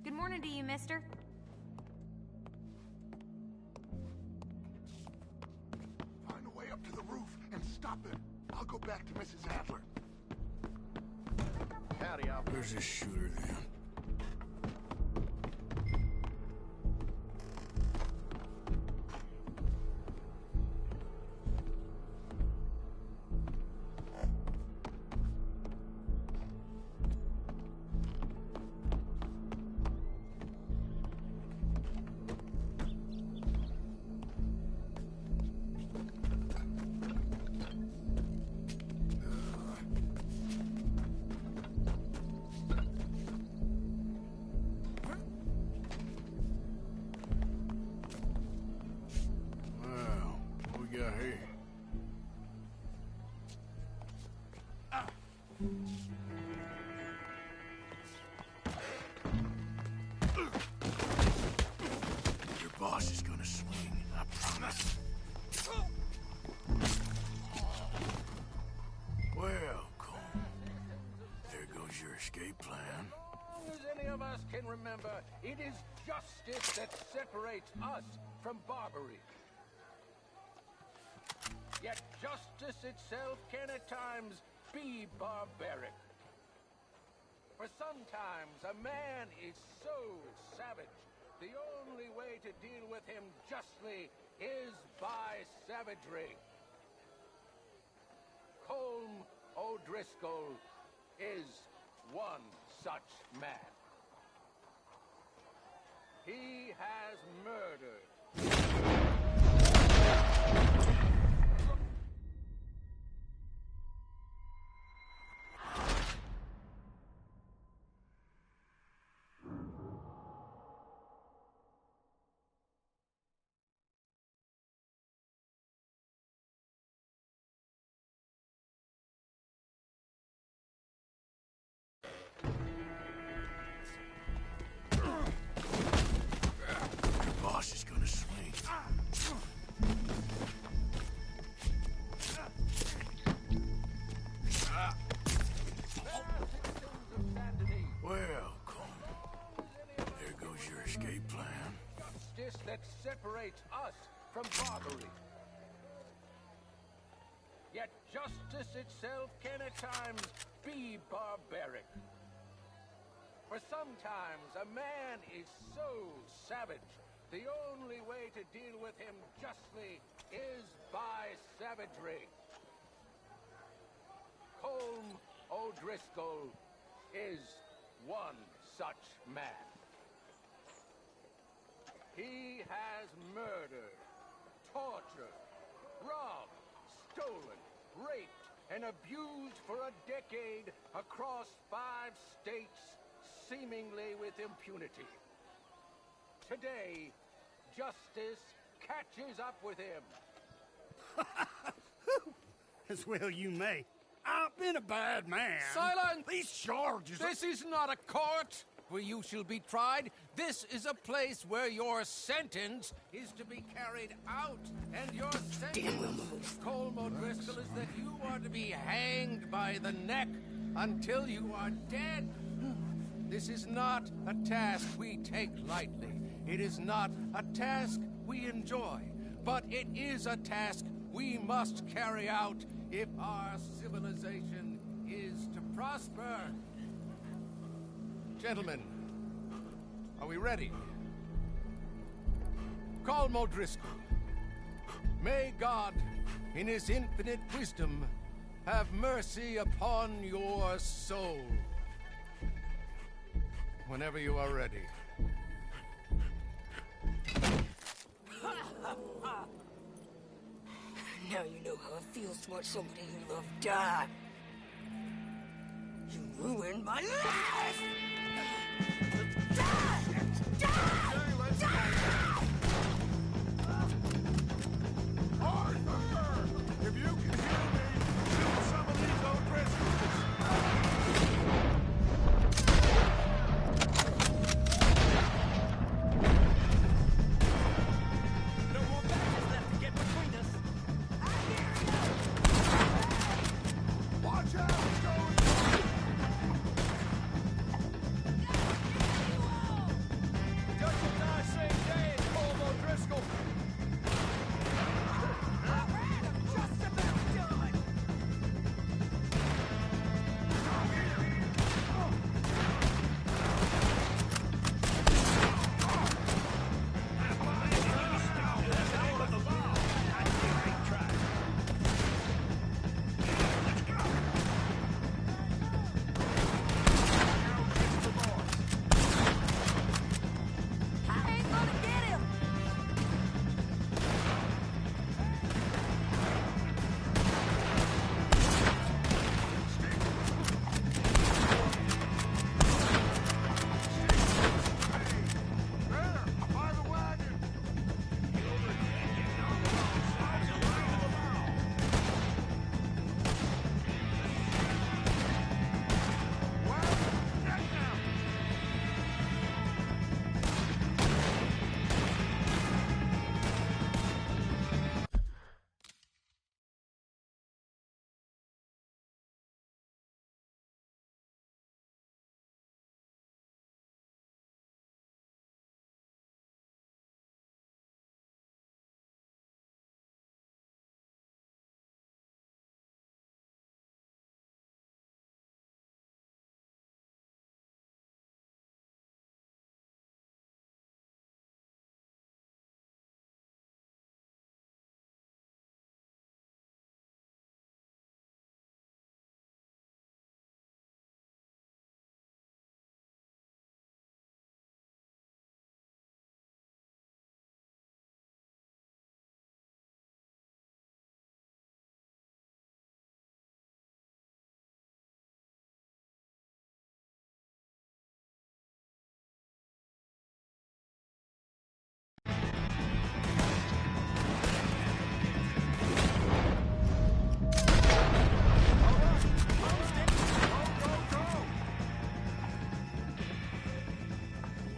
Good morning to you, mister. Find a way up to the roof and stop him. I'll go back to Mrs. Adler. Howdy, Al. Where's this shooter, then? Your boss is gonna swing, I promise. Well, Colm, there goes your escape plan. As long as any of us can remember, it is justice that separates us from barbary. Yet justice itself can at times be barbaric. For sometimes a man is so savage, the only way to deal with him justly is by savagery. Colm O'Driscoll is one such man. He has murdered. Your boss is gonna swing. Well, Colm, there goes your escape plan. Justice that separates us from barbary. Yet justice itself can at times be barbaric. For sometimes a man is so savage, the only way to deal with him justly is by savagery. Colm O'Driscoll is one such man. He has murdered, tortured, robbed, stolen, raped, and abused for a decade across 5 states, seemingly with impunity. Today, justice catches up with him. As well you may. I've been a bad man. Silence! These charges... This is not a court where you shall be tried. This is a place where your sentence is to be carried out. And your sentence, Colm O'Driscoll, is that you are to be hanged by the neck until you are dead. This is not a task we take lightly. It is not a task we enjoy. But it is a task we must carry out if our civilization is to prosper. Gentlemen, are we ready? Colm O'Driscoll, may God, in his infinite wisdom, have mercy upon your soul. Whenever you are ready. Now you know how it feels to watch somebody you love die. You ruined my life! Arthur! If you can hear me, kill some of these O'Driscolls! No more badges left to get between us. Watch out! It's going Judge will die same day as Colm O'Driscoll. I ain't gonna get him!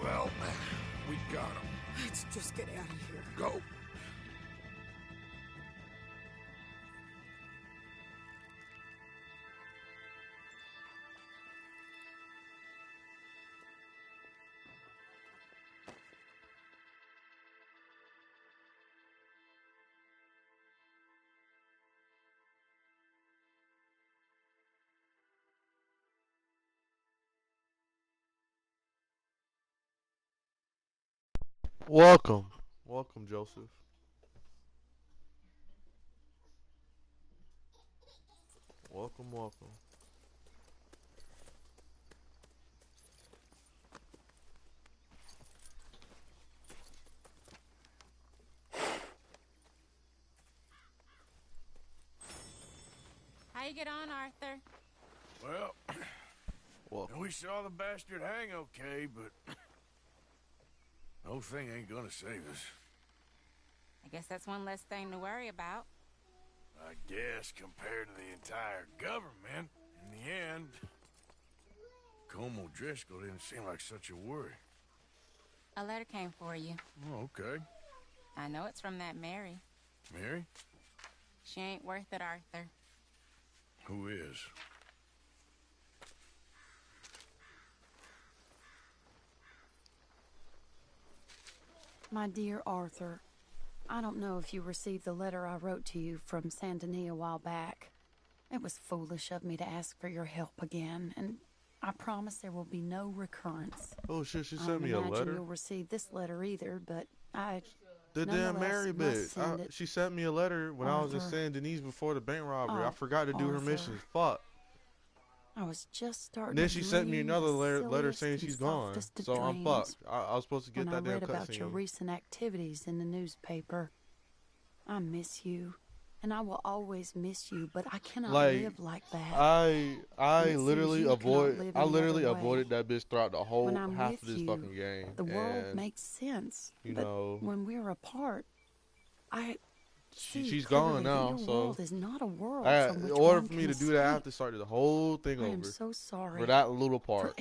Well, we got him. Let's just get out of here. Go. Welcome. Welcome, Joseph. Welcome, welcome. How you get on, Arthur? Well, we saw the bastard hang okay, but... no thing ain't gonna save us. I guess that's one less thing to worry about. I guess compared to the entire government, in the end, Como Driscoll didn't seem like such a worry. A letter came for you. Oh, okay. I know it's from that Mary. Mary? She ain't worth it, Arthur. Who is? My dear Arthur, I don't know if you received the letter I wrote to you from Saint Denis a while back. It was foolish of me to ask for your help again, and I promise there will be no recurrence. Oh shit, she sent me a I don't imagine letter? you'll receive this letter either, but The damn Mary bitch. She sent me a letter when I was in Arthur. Saint Denis before the bank robbery. I Oh, forgot to do her Arthur. missions. Fuck. I was just starting And then to she sent me dream another the letter silliest saying and she's gone. softest of So I'm dreams. fucked. I was supposed to get When that I damn read about your cutscene. recent activities in the newspaper, I miss you, and I will always miss you. But I cannot live like that. I And it literally seems you cannot live I any literally other way. avoided that bitch throughout the whole When I'm half with of this you, fucking game. the world And, makes sense. you but know, when we're apart, I see she's clearly gone that now. your So world is not a world from which in order one for me can to do that, I have escape. to start the whole thing I over. am so sorry For that little for part.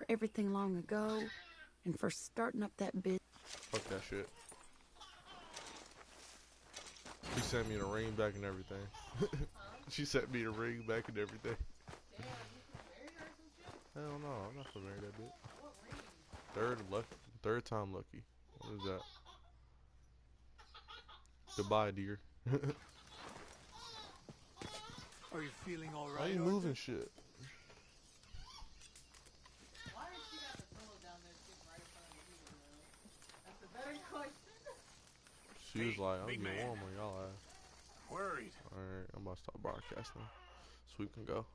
everything long ago, and for starting up that bit. Fuck that shit. She sent me the ring back and everything. She sent me the ring back and everything. Hell no, I'm not gonna marry that bitch. Third time lucky. What is that? Goodbye, dear. Are you feeling all right? Why you moving shit? She was like, I'm getting warm on y'all ass. Worried. Alright, I'm about to start broadcasting. So we can go.